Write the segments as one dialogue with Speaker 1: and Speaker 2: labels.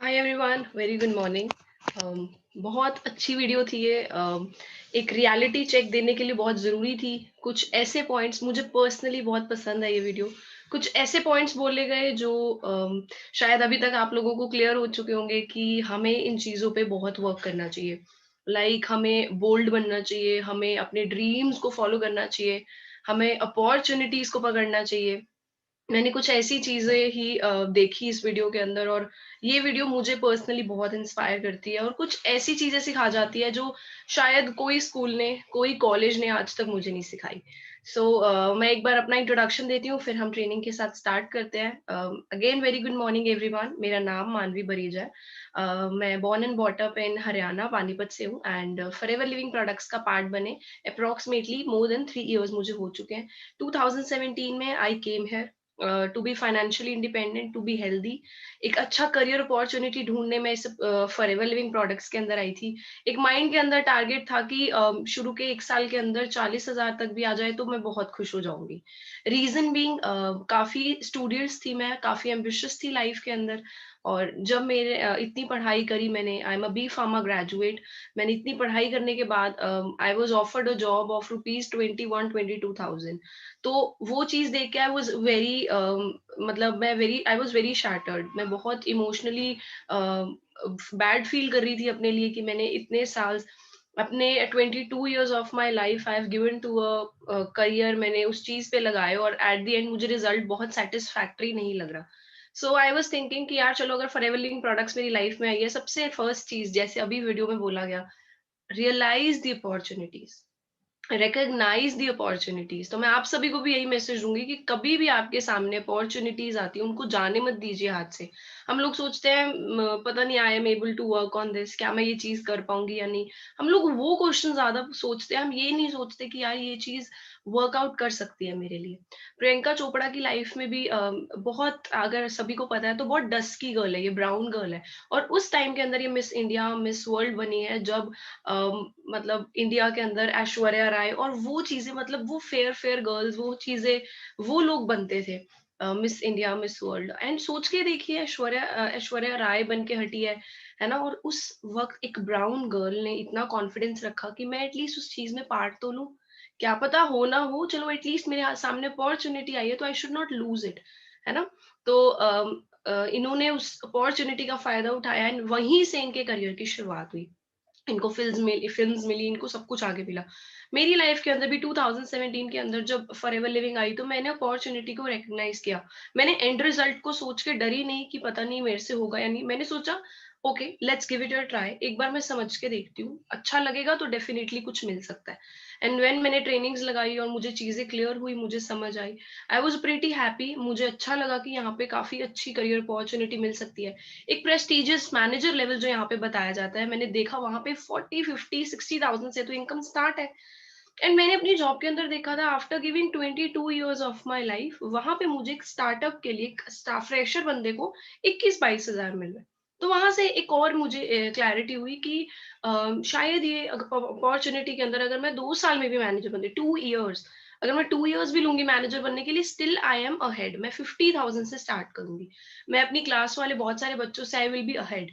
Speaker 1: Hi everyone, very good morning. बहुत अच्छी video थी ये। एक रियलिटी चेक देने के लिए बहुत ज़रूरी थी। कुछ ऐसे पॉइंट्स मुझे पर्सनली बहुत पसंद है ये वीडियो। कुछ ऐसे पॉइंट्स बोले गए जो शायद अभी तक आप लोगों को क्लियर हो चुके होंगे कि हमें इन चीज़ों पे बहुत वर्क करना चाहिए। हमें बोल्ड बनना चाहिए, हमें अपने ड्रीम्स को फॉलो करना चाहिए, हमें अपॉर्चुनिटीज़ को पकड़ना चाहिए। मैंने कुछ ऐसी चीज़ें ही देखी इस वीडियो के अंदर, और ये वीडियो मुझे पर्सनली बहुत इंस्पायर करती है और कुछ ऐसी चीज़ें सिखा जाती है जो शायद कोई स्कूल ने, कोई कॉलेज ने आज तक मुझे नहीं सिखाई। मैं एक बार अपना इंट्रोडक्शन देती हूँ, फिर हम ट्रेनिंग के साथ स्टार्ट करते हैं। Again very good morning everyone. मेरा नाम मानवी बरीजा है। मैं born and bought up in Haryana, Panipat से हूँ, एंड फॉरएवर लिविंग प्रोडक्ट्स का पार्ट बने अप्रॉक्सिमेटली मोर देन 3 इयर्स मुझे हो चुके हैं। 2017 में I came here to be financially independent, to be healthy. एक अच्छा करियर अपॉर्चुनिटी ढूंढने में इस फॉरएवर लिविंग प्रोडक्ट्स के अंदर आई थी। एक माइंड के अंदर टारगेट था कि शुरू के 1 साल के अंदर 40,000 तक भी आ जाए तो मैं बहुत खुश हो जाऊंगी। रीजन बीइंग, काफी स्टूडियस थी मैं, काफी एम्बिशियस थी लाइफ के अंदर। और जब मेरे इतनी पढ़ाई करी मैंने, I am a B pharma graduate. मैंने इतनी पढ़ाई करने के बाद I was offered a job of ₹21,22,000। तो वो चीज़ देख के आई वाज़ वेरी मतलब मैं very I was very shattered. मैं बहुत इमोशनली बैड फील कर रही थी अपने लिए कि मैंने इतने साल अपने 22 years of my life I have given to a career, मैंने उस चीज़ पे लगाए और एट द एंड मुझे रिजल्ट बहुत सैटिस्फैक्टरी नहीं लग रहा। सो आई वाज़ थिंकिंग कि यार चलो, अगर फॉरएवर लिविंग प्रोडक्ट्स मेरी लाइफ में आई है, सबसे फर्स्ट चीज़ जैसे अभी वीडियो में बोला गया, realise the opportunities, recognise the opportunities. तो मैं आप सभी को भी यही मैसेज दूंगी कि कभी भी आपके सामने अपॉर्चुनिटीज आती है, उनको जाने मत दीजिए हाथ से। हम लोग सोचते हैं पता नहीं I am able to work on this, क्या मैं ये चीज कर पाऊंगी या नहीं। हम लोग वो क्वेश्चन ज्यादा सोचते हैं, हम ये नहीं सोचते कि यार ये चीज वर्कआउट कर सकती है मेरे लिए। प्रियंका चोपड़ा की लाइफ में भी बहुत, अगर सभी को पता है तो बहुत डस्की गर्ल है, ये ब्राउन गर्ल है। और उस टाइम के अंदर ये मिस इंडिया, मिस वर्ल्ड बनी है, जब मतलब इंडिया के अंदर ऐश्वर्या राय और वो चीजें, मतलब वो फेयर फेयर गर्ल्स, वो चीजें, वो लोग बनते थे miss India, miss world. And सोच के देखिए, ऐश्वर्या राय बन के हटी है ना। और उस वक्त एक ब्राउन गर्ल ने इतना कॉन्फिडेंस रखा कि मैं एटलीस्ट उस चीज में पार्ट तो लूं, क्या पता हो ना हो, चलो एटलीस्ट मेरे सामने अपॉर्चुनिटी आई है तो I should not lose it, है ना। तो इन्होंने उस अपॉर्चुनिटी का फायदा उठाया एंड वहीं से इनके करियर की शुरुआत हुई। इनको फ़िल्म्स मिली, इनको सब कुछ आगे मिला। मेरी लाइफ़ के अंदर भी 2017 के अंदर जब फॉरएवर लिविंग आई, तो मैंने अपॉर्च्युनिटी को रिकॉग्नाइज़ किया। मैंने एंड रिज़ल्ट को सोच के डरी नहीं कि पता नहीं मेरे से होगा या नहीं। मैंने सोचा okay, let's give it a try. एक बार मैं समझ के देखती हूँ, अच्छा लगेगा तो डेफिनिटली कुछ मिल सकता है। एंड व्हेन मैंने ट्रेनिंग्स लगाई और मुझे चीज़ें क्लियर हुई, मुझे समझ आई, आई वाज़ प्रीटी हैप्पी। मुझे अच्छा लगा कि यहाँ पे काफ़ी अच्छी करियर अपॉर्च्युनिटी मिल सकती है। एक प्रेस्टिजियस मैनेजर लेवल जो यहाँ पे बताया जाता है, मैंने देखा वहां पे 40, 50, 60,000 से तो इनकम स्टार्ट है। एंड मैंने अपनी जॉब के अंदर देखा था, after giving 22 years of my life, वहां पे मुझे एक स्टार्टअप के लिए, एक स्टाफ फ्रेशर बंदे को 21-22 हजार मिल रहे हैं। तो वहां से एक और मुझे क्लैरिटी हुई कि शायद ये अपॉर्चुनिटी के अंदर, अगर मैं 2 साल में भी मैनेजर बनती, 2 इयर्स, अगर मैं 2 इयर्स भी लूंगी मैनेजर बनने के लिए, स्टिल आई एम अहेड। मैं 50,000 से स्टार्ट करूंगी। मैं अपनी क्लास वाले बहुत सारे बच्चों से आई विल बी अहेड।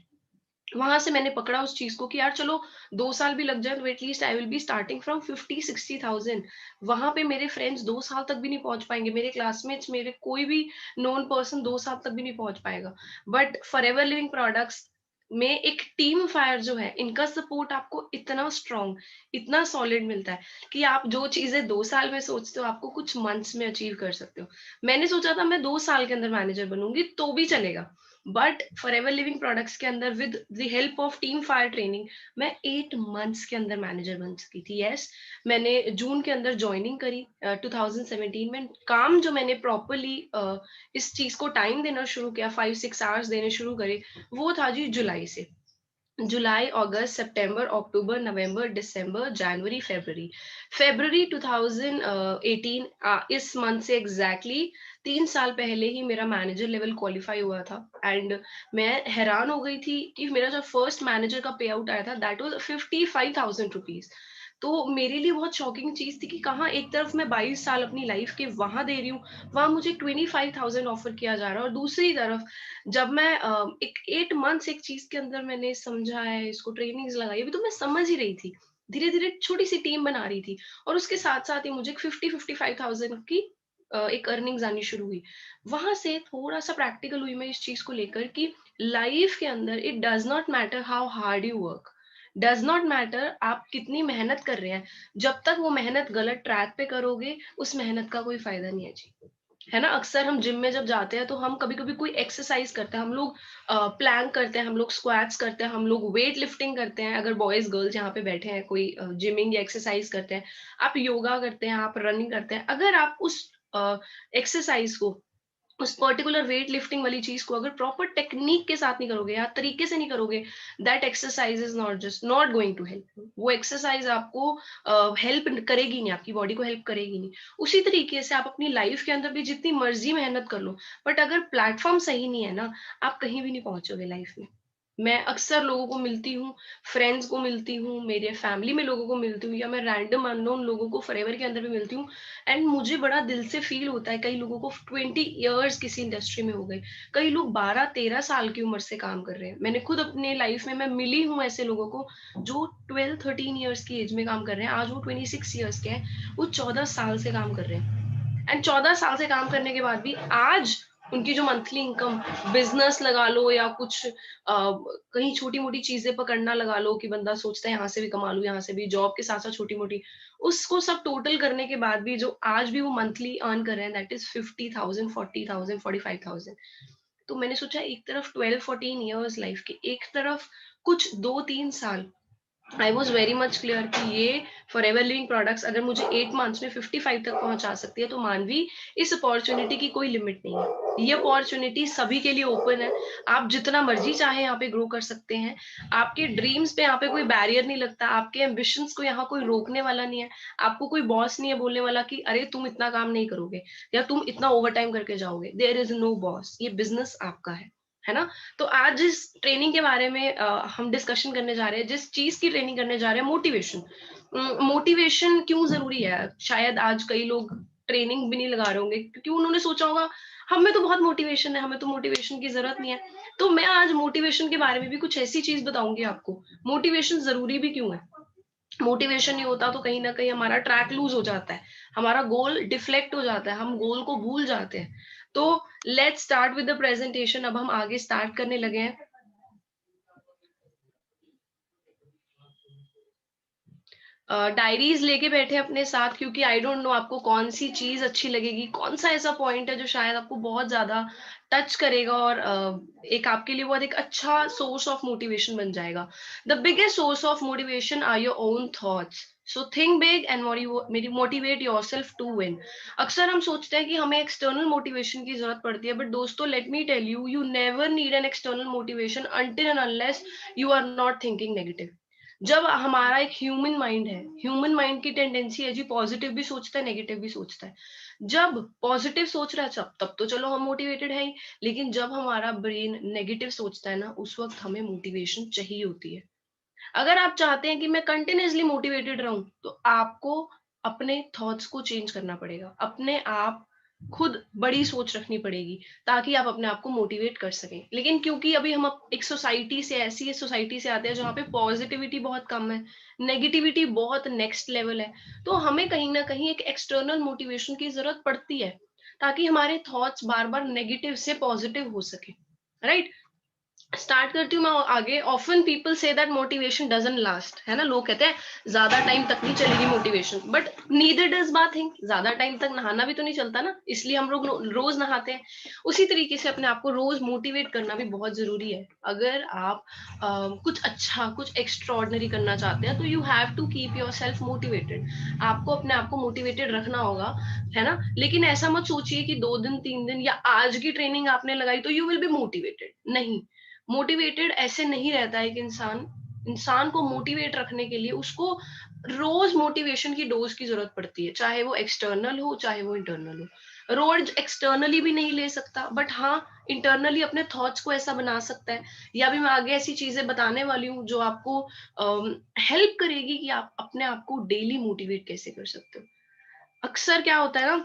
Speaker 1: वहां से मैंने पकड़ा उस चीज को कि यार चलो, 2 साल भी लग जाए तो at least I will be starting from 50-60,000। वहां पे मेरे फ्रेंड्स 2 साल तक भी नहीं पहुंच पाएंगे, मेरे क्लासमेट्स, मेरे कोई भी नोन पर्सन 2 साल तक भी नहीं पहुंच पाएगा। But for ever living products में एक टीम फायर जो है, इनका सपोर्ट आपको इतना स्ट्रांग, इतना सॉलिड मिलता है कि आप जो चीजें 2 साल में सोचते हो, आपको कुछ मंथ्स में अचीव कर सकते हो। मैंने सोचा था मैं 2 साल के अंदर मैनेजर बनूंगी तो भी चलेगा, बट फॉरएवर लिविंग प्रोडक्ट्स के अंदर with the help of team fire training, मैं 8 मंथ्स के अंदर मैनेजर बन चुकी थी। यस, मैंने जून के अंदर ज्वाइनिंग करी 2017 में। काम जो मैंने प्रॉपरली इस चीज को टाइम देना शुरू किया, 5-6 आवर्स देने शुरू करे, वो था जी जुलाई से। जुलाई, अगस्त, सितंबर, अक्टूबर, नवंबर, दिसंबर, जनवरी, फरवरी। फरवरी 2018, इस मंथ से एग्जैक्टली 3 साल पहले ही मेरा मैनेजर लेवल क्वालिफाई हुआ था। एंड मैं हैरान हो गई थी कि मेरा जो फर्स्ट मैनेजर का पे आउट आया था, दैट वाज 55,000 रुपीज। तो मेरे लिए बहुत शॉकिंग चीज़ थी कि कहाँ एक तरफ मैं 22 साल अपनी लाइफ के वहाँ दे रही हूँ, वहाँ मुझे 25,000 ऑफर किया जा रहा है, और दूसरी तरफ जब मैं एक 8 मंथ्स एक चीज़ के अंदर मैंने समझा है, इसको ट्रेनिंग्स लगाई, अभी तो मैं समझ ही रही थी। धीरे-धीरे छोटी-सी टीम बना रही थी, और उसके साथ-साथ ही मुझे 50-55,000 की एक अर्निंग्स आनी शुरू हुई। वहाँ से थोड़ा-सा प्रैक्टिकल हुई मैं इस चीज़ को लेकर कि लाइफ के अंदर it does not matter how hard you work, does not matter आप कितनी मेहनत कर रहे हैं, जब तक वो मेहनत गलत ट्रैक पे करोगे, उस मेहनत का कोई फ़ायदा नहीं है जी। है ना? अक्सर हम जिम में जब जाते हैं तो हम कभी-कभी कोई एक्सरसाइज़ करते हैं, हम लोग प्लैंक करते हैं, हम लोग स्क्वाट्स करते हैं, हम लोग वेट लिफ्टिंग करते हैं, अगर बॉयज़ गर्ल्स यहाँ पे बैठे हैं, कोई जिमिंग या एक्सरसाइज़ करते हैं, आप योगा करते हैं, आप रनिंग करते हैं। अगर आप उस एक्सरसाइज़ को, उस पर्टिकुलर वेट लिफ्टिंग वाली चीज को अगर प्रॉपर टेक्निक के साथ नहीं करोगे या तरीके से नहीं करोगे, that exercise is not just not going to help. वो एक्सरसाइज आपको हेल्प करेगी नहीं, आपकी बॉडी को हेल्प करेगी नहीं। उसी तरीके से आप अपनी लाइफ के अंदर भी जितनी मर्जी मेहनत कर लो, बट अगर प्लेटफॉर्म सही नहीं है ना, आप कहीं भी नहीं पहुंचोगे लाइफ में। मैं अक्सर लोगों को मिलती हूँ, फ्रेंड्स को मिलती हूँ, मेरे फैमिली में लोगों को मिलती हूँ, या मैं रैंडम अननोन लोगों को फॉरएवर के अंदर भी मिलती हूँ, एंड मुझे बड़ा दिल से फील होता है। कई लोगों को 20 इयर्स किसी इंडस्ट्री में हो गए, कई लोग 12-13 साल की उम्र से काम कर रहे हैं। मैंने खुद अपने लाइफ में मैं मिली हूँ ऐसे लोगों को जो 12-13 इयर्स की एज में काम कर रहे हैं, आज वो 26 इयर्स के हैं, वो 14 साल से काम कर रहे हैं, एंड 14 साल से काम करने के बाद भी आज उनकी जो मंथली इनकम, बिजनेस लगा लो या कुछ कहीं छोटी मोटी चीजें पकड़ना लगा लो, कि बंदा सोचता है यहाँ से भी कमा लूं, यहाँ से भी, जॉब के साथ साथ छोटी मोटी, उसको सब टोटल करने के बाद भी जो आज भी वो मंथली अर्न कर रहे हैं, दैट इज 50,000, 40,000, 45,000। तो मैंने सोचा, एक तरफ 12-14 इयर्स लाइफ के, एक तरफ कुछ 2-3 साल, I was very much clear कि ये फॉर एवर लिविंग प्रोडक्ट्स अगर मुझे 8 मंथ्स में 55 तक पहुंचा सकती है, तो मानवी, इस अपॉर्चुनिटी की कोई लिमिट नहीं है। ये अपॉर्चुनिटी सभी के लिए ओपन है। आप जितना मर्जी चाहे यहाँ पे ग्रो कर सकते हैं। आपके ड्रीम्स पे यहाँ पे कोई बैरियर नहीं लगता, आपके एम्बिशंस को यहाँ कोई रोकने वाला नहीं है। आपको कोई बॉस नहीं है बोलने वाला कि अरे तुम इतना काम नहीं करोगे, या तुम इतना ओवर टाइम करके जाओगे। देयर इज नो बॉस, ये बिजनेस आपका है ना? तो आज जिस ट्रेनिंग के बारे में हम डिस्कशन करने जा रहे हैं, जिस चीज की ट्रेनिंग करने जा रहे हैं, मोटिवेशन। मोटिवेशन क्यों जरूरी है? शायद आज कई लोग ट्रेनिंग भी नहीं लगा रहे होंगे, क्योंकि उन्होंने सोचा होगा हमें तो बहुत मोटिवेशन है, हमें तो मोटिवेशन की जरूरत नहीं है। तो मैं आज मोटिवेशन के बारे में भी कुछ ऐसी चीज बताऊंगी आपको, मोटिवेशन जरूरी भी क्यों है। मोटिवेशन नहीं होता तो कहीं ना कहीं हमारा ट्रैक लूज हो जाता है, हमारा गोल डिफ्लेक्ट हो जाता है, हम गोल को भूल जाते हैं। तो let's start with the presentation. अब हम आगे स्टार्ट करने लगे हैं। डायरीज लेके बैठे अपने साथ, क्योंकि आई डोंट नो आपको कौन सी चीज अच्छी लगेगी, कौन सा ऐसा पॉइंट है जो शायद आपको बहुत ज्यादा टच करेगा, और एक आपके लिए बहुत एक अच्छा सोर्स ऑफ मोटिवेशन बन जाएगा। The biggest source of motivation are your own thoughts. So think big and motivate yourself to win. अक्सर हम सोचते हैं कि हमें एक्सटर्नल मोटिवेशन की जरूरत पड़ती है, बट दोस्तों, let me tell you, you never need an external motivation until and unless you are not thinking negative. जब हमारा एक ह्यूमन माइंड है, ह्यूमन माइंड की टेंडेंसी है जी, पॉजिटिव भी सोचता है, नेगेटिव भी सोचता है। जब पॉजिटिव सोच रहा है तब तो चलो हम मोटिवेटेड है ही, लेकिन जब हमारा ब्रेन नेगेटिव सोचता है ना, उस वक्त हमें मोटिवेशन चाहिए होती है। अगर आप चाहते हैं कि मैं कंटिन्यूअसली मोटिवेटेड रहूं, तो आपको अपने थॉट्स को चेंज करना पड़ेगा, अपने आप खुद बड़ी सोच रखनी पड़ेगी, ताकि आप अपने आप को मोटिवेट कर सकें। लेकिन क्योंकि अभी हम एक सोसाइटी से, ऐसी सोसाइटी से आते हैं जहाँ पे पॉजिटिविटी बहुत कम है, नेगेटिविटी बहुत नेक्स्ट लेवल है, तो हमें कहीं ना कहीं एक एक्सटर्नल मोटिवेशन की जरूरत पड़ती है, ताकि हमारे थॉट्स बार बार नेगेटिव से पॉजिटिव हो सके। राइट? स्टार्ट करती हूँ मैं आगे। Often people say that motivation doesn't last, है ना? लोग कहते हैं ज्यादा टाइम तक नहीं चलेगी motivation, but neither does bathing. ज्यादा टाइम तक नहाना भी तो नहीं चलता ना, इसलिए हम लोग रोज नहाते हैं। उसी तरीके से अपने आप को रोज मोटिवेट करना भी बहुत जरूरी है। अगर आप कुछ अच्छा, कुछ एक्स्ट्रॉर्डनरी करना चाहते हैं, तो you have to keep yourself motivated. आपको अपने आप को मोटिवेटेड रखना होगा, है ना? लेकिन ऐसा मत सोचिए कि 2 दिन 3 दिन या आज की ट्रेनिंग आपने लगाई तो यू विल बी मोटिवेटेड। नहीं, मोटिवेटेड ऐसे नहीं रहता है कि इंसान, इंसान को मोटिवेट रखने के लिए उसको रोज मोटिवेशन की डोज की जरूरत पड़ती है, चाहे वो एक्सटर्नल हो चाहे वो इंटरनल हो। रोज एक्सटर्नली भी नहीं ले सकता, बट हाँ इंटरनली अपने थॉट्स को ऐसा बना सकता है। या भी मैं आगे ऐसी चीजें बताने वाली हूँ जो आपको हेल्प करेगी कि आप अपने आप को डेली मोटिवेट कैसे कर सकते हो। अक्सर क्या होता है ना,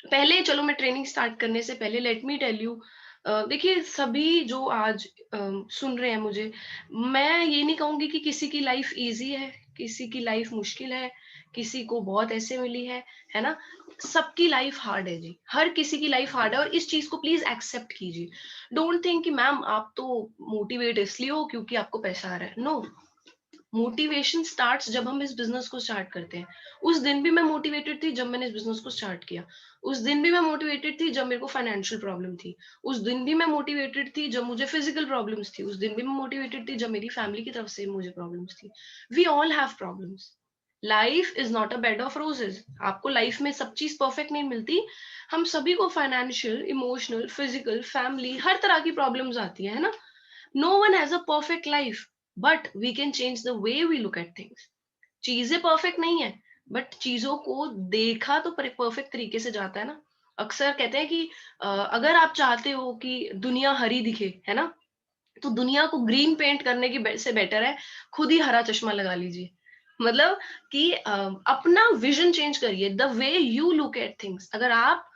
Speaker 1: पहले चलो मैं ट्रेनिंग स्टार्ट करने से पहले लेट मी टेल यू, देखिए सभी जो आज सुन रहे हैं मुझे, मैं ये नहीं कहूंगी कि किसी की लाइफ इजी है, किसी की लाइफ मुश्किल है, किसी को बहुत ऐसे मिली है ना। सबकी लाइफ हार्ड है जी, हर किसी की लाइफ हार्ड है, और इस चीज को प्लीज एक्सेप्ट कीजिए। डोंट थिंक कि मैम आप तो मोटिवेट इसलिए हो क्योंकि आपको पैसा आ रहा है। नो, मोटिवेशन स्टार्ट्स जब हम इस बिजनेस को स्टार्ट करते हैं। उस दिन भी मैं मोटिवेटेड थी जब मैंने इस बिजनेस को स्टार्ट किया। उस दिन भी मैं मोटिवेटेड थी जब मेरे को फाइनेंशियल प्रॉब्लम थी। उस दिन भी मैं मोटिवेटेड थी जब मुझे फिजिकल प्रॉब्लम्स थी। उस दिन भी मैं मोटिवेटेड थी जब मेरी फैमिली की तरफ से मुझे प्रॉब्लम्स थी। We all have problems. Life is not a bed of roses. आपको लाइफ में सब चीज परफेक्ट नहीं मिलती। हम सभी को फाइनेंशियल, इमोशनल, फिजिकल, फैमिली, हर तरह की प्रॉब्लम्स आती है ना। No one has a perfect life, but we can change the way we look at things. चीजें परफेक्ट नहीं है, बट चीजों को देखा तो परफेक्ट तरीके से जाता है ना। अक्सर कहते हैं कि अगर आप चाहते हो कि दुनिया हरी दिखे, है ना, तो दुनिया को ग्रीन पेंट करने की से बेटर है खुद ही हरा चश्मा लगा लीजिए। मतलब कि अपना विजन चेंज करिए, the way you look at things. अगर आप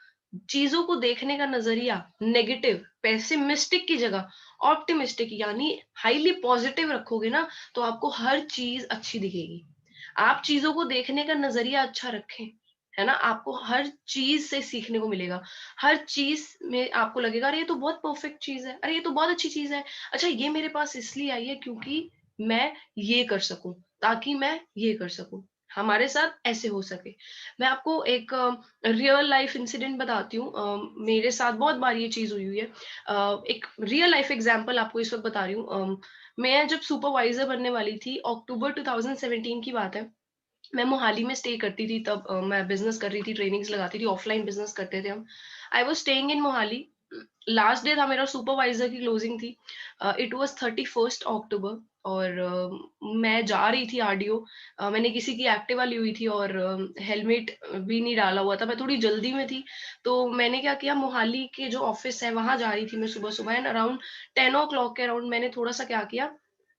Speaker 1: चीजों को देखने का नजरिया नेगेटिव, पेसिमिस्टिक की जगह ऑप्टिमिस्टिक यानी हाईली पॉजिटिव रखोगे ना, तो आपको हर चीज अच्छी दिखेगी। आप चीजों को देखने का नजरिया अच्छा रखें, है ना, आपको हर चीज से सीखने को मिलेगा। हर चीज में आपको लगेगा अरे ये तो बहुत परफेक्ट चीज है, अरे ये तो बहुत अच्छी चीज है। अच्छा ये मेरे पास इसलिए आई है क्योंकि मैं ये कर सकूं, ताकि मैं ये कर सकूं, हमारे साथ ऐसे हो सके। मैं आपको एक रियल लाइफ इंसिडेंट बताती हूँ। मेरे साथ बहुत बार ये चीज हुई हुई है। एक रियल लाइफ एग्जांपल आपको इस वक्त बता रही हूँ। मैं जब सुपरवाइजर बनने वाली थी, अक्टूबर 2017 की बात है। मैं मोहाली में स्टे करती थी तब। मैं बिजनेस कर रही थी, ट्रेनिंग्स लगाती थी, ऑफलाइन बिजनेस करते थे हम। I was staying in Mohali. Last day था मेरा सुपरवाइजर की क्लोजिंग थी। इट वाज 31 अक्टूबर, और मैं जा रही थी आरडीओ। मैंने किसी की एक्टिवा ली हुई थी और हेलमेट भी नहीं डाला हुआ था, मैं थोड़ी जल्दी में थी। तो मैंने क्या किया, मोहाली के जो ऑफिस है वहां जा रही थी मैं सुबह सुबह, एंड अराउंड 10 o'clock के अराउंड मैंने थोड़ा सा क्या किया,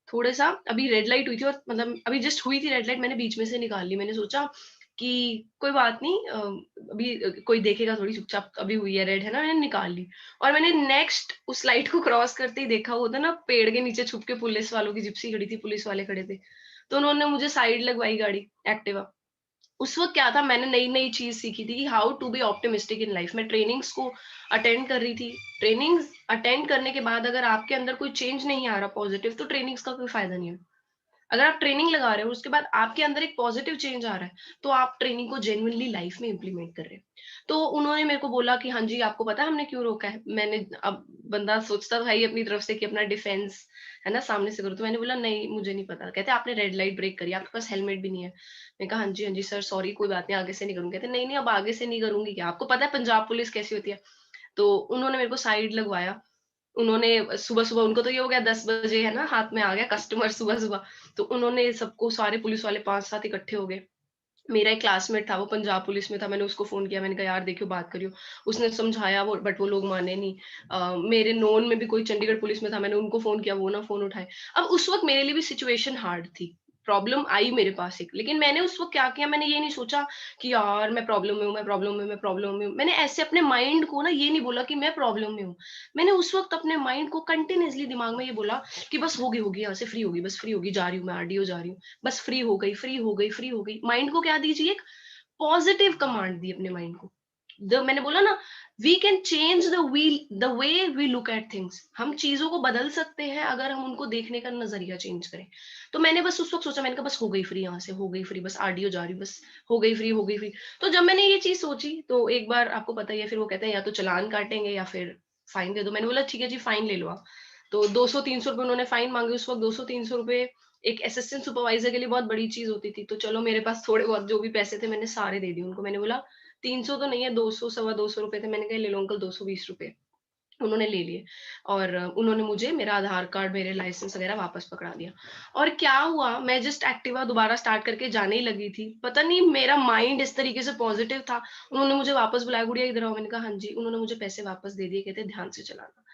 Speaker 1: थोड़ा सा अभी रेड लाइट हुई थी, और मतलब अभी जस्ट हुई थी रेड लाइट, मैंने बीच में से निकाल ली। मैंने सोचा कि कोई बात नहीं, अभी कोई देखेगा थोड़ी, चुपचाप अभी हुई है रेड, है ना, मैंने निकाल ली। और मैंने नेक्स्ट उस लाइट को क्रॉस करते ही देखा, वो था ना पेड़ के नीचे छुप के पुलिस वालों की जिप्सी खड़ी थी, पुलिस वाले खड़े थे। तो उन्होंने मुझे साइड लगवाई गाड़ी, एक्टिवा। उस वक़्त क्या था, मैंने नई-नई चीज़ सीखी थी कि how to be optimistic in life. मैं ट्रेनिंग्स को अटेंड कर रही थी। ट्रेनिंग्स अटेंड करने के बाद अगर आपके अंदर कोई चेंज नहीं आ रहा पॉजिटिव, तो ट्रेनिंग्स का कोई फायदा नहीं है। अगर आप ट्रेनिंग लगा रहे हो उसके बाद आपके अंदर एक पॉजिटिव चेंज आ रहा है, तो आप ट्रेनिंग को जेन्युइनली लाइफ में इम्प्लीमेंट कर रहे हैं। तो उन्होंने मेरे को बोला कि हाँ जी, आपको पता है हमने क्यों रोका है? मैंने, अब बंदा सोचता था ही अपनी तरफ से कि अपना डिफेंस, है ना, सामने से करो। तो मैंने बोला नहीं, मुझे नहीं पता। कहते आपने रेड लाइट ब्रेक करी, आपके पास हेलमेट भी नहीं है। मैंने कहा हाँ जी सर, सॉरी, कोई बात नहीं, आगे से नहीं करूँगी। कहते नहीं, नहीं, अब आगे से नहीं करूँगी क्या? आपको पता है पंजाब पुलिस कैसी होती है? तो उन्होंने मेरे को साइड लगवाया। उन्होंने सुबह-सुबह, उनको तो ये हो गया 10 बजे, है ना, हाथ में आ गया कस्टमर सुबह-सुबह। तो उन्होंने सबको, सारे पुलिस वाले 5-7 इकट्ठे हो गए। मेरा एक क्लासमेट था, वो पंजाब पुलिस में था, मैंने उसको फ़ोन किया, मैंने कहा यार देखियो बात करियो। उसने समझाया वो, बट वो लोग माने नहीं। मेरे नोन में भी कोई चंडीगढ़ पुलिस में था, मैंने उनको फ़ोन किया, वो ना फ़ोन उठाए। अब उस वक़्त मेरे लिए भी सिचुएशन हार्ड थी। प्रॉब्लम आई मेरे पास एक, लेकिन मैंने उस वक़्त क्या किया, मैंने ये नहीं सोचा कि यार मैं प्रॉब्लम में हूँ, मैं प्रॉब्लम में हूँ, मैं प्रॉब्लम में हूँ। मैंने ऐसे अपने माइंड को ना ये नहीं बोला कि मैं प्रॉब्लम में हूँ। मैंने उस वक़्त अपने माइंड को कंटीन्यूअसली दिमाग में ये बोला कि बस होगी, यहाँ से फ्री होगी, बस फ्री होगी, जा रही हूँ मैं आरडीओ जा रही हूँ। बस फ्री हो गई, फ्री हो गई, फ्री हो गई। माइंड को क्या दीजिए, एक पॉजिटिव कमांड दी अपने माइंड को। मैंने बोला ना, we can change the way we look at things. हम चीजों को बदल सकते हैं अगर हम उनको देखने का नजरिया चेंज करें। तो मैंने बस उस वक्त सोचा, मैंने कहा बस हो गई फ्री, यहाँ से हो गई फ्री, बस आरडीओ जा रही हूँ, बस हो गई फ्री, हो गई फ्री। तो जब मैंने ये चीज सोची, तो एक बार आपको पता ही है, फिर वो कहते हैं या तो चालान काटेंगे या फिर फाइन दे दो। मैंने बोला ठीक है जी, फाइन ले लो आप। तो 200-300 रुपए उन्होंने फाइन मांगे उस वक्त। 200-300 रुपए एक असिस्टेंट सुपरवाइजर के लिए बहुत बड़ी चीज होती थी। तो चलो मेरे पास थोड़े बहुत जो भी पैसे थे मैंने सारे दे दिए उनको। मैंने बोला 300 तो नहीं है, 200, सवा 200 रुपए थे। मैंने कहा ले लो अंकल, 220 रुपए। उन्होंने ले लिए और उन्होंने मुझे मेरा आधार कार्ड, मेरे लाइसेंस वगैरह वापस पकड़ा दिया। और क्या हुआ, मैं जस्ट एक्टिवा दोबारा स्टार्ट करके जाने ही लगी थी। पता नहीं मेरा माइंड इस तरीके से पॉजिटिव था, उन्होंने मुझे वापस बुलाया, "गुड़िया इधर आओ।" मैंने कहा, "हाँ जी।" उन्होंने मुझे पैसे वापस दे दिए, कहते ध्यान से चलाना।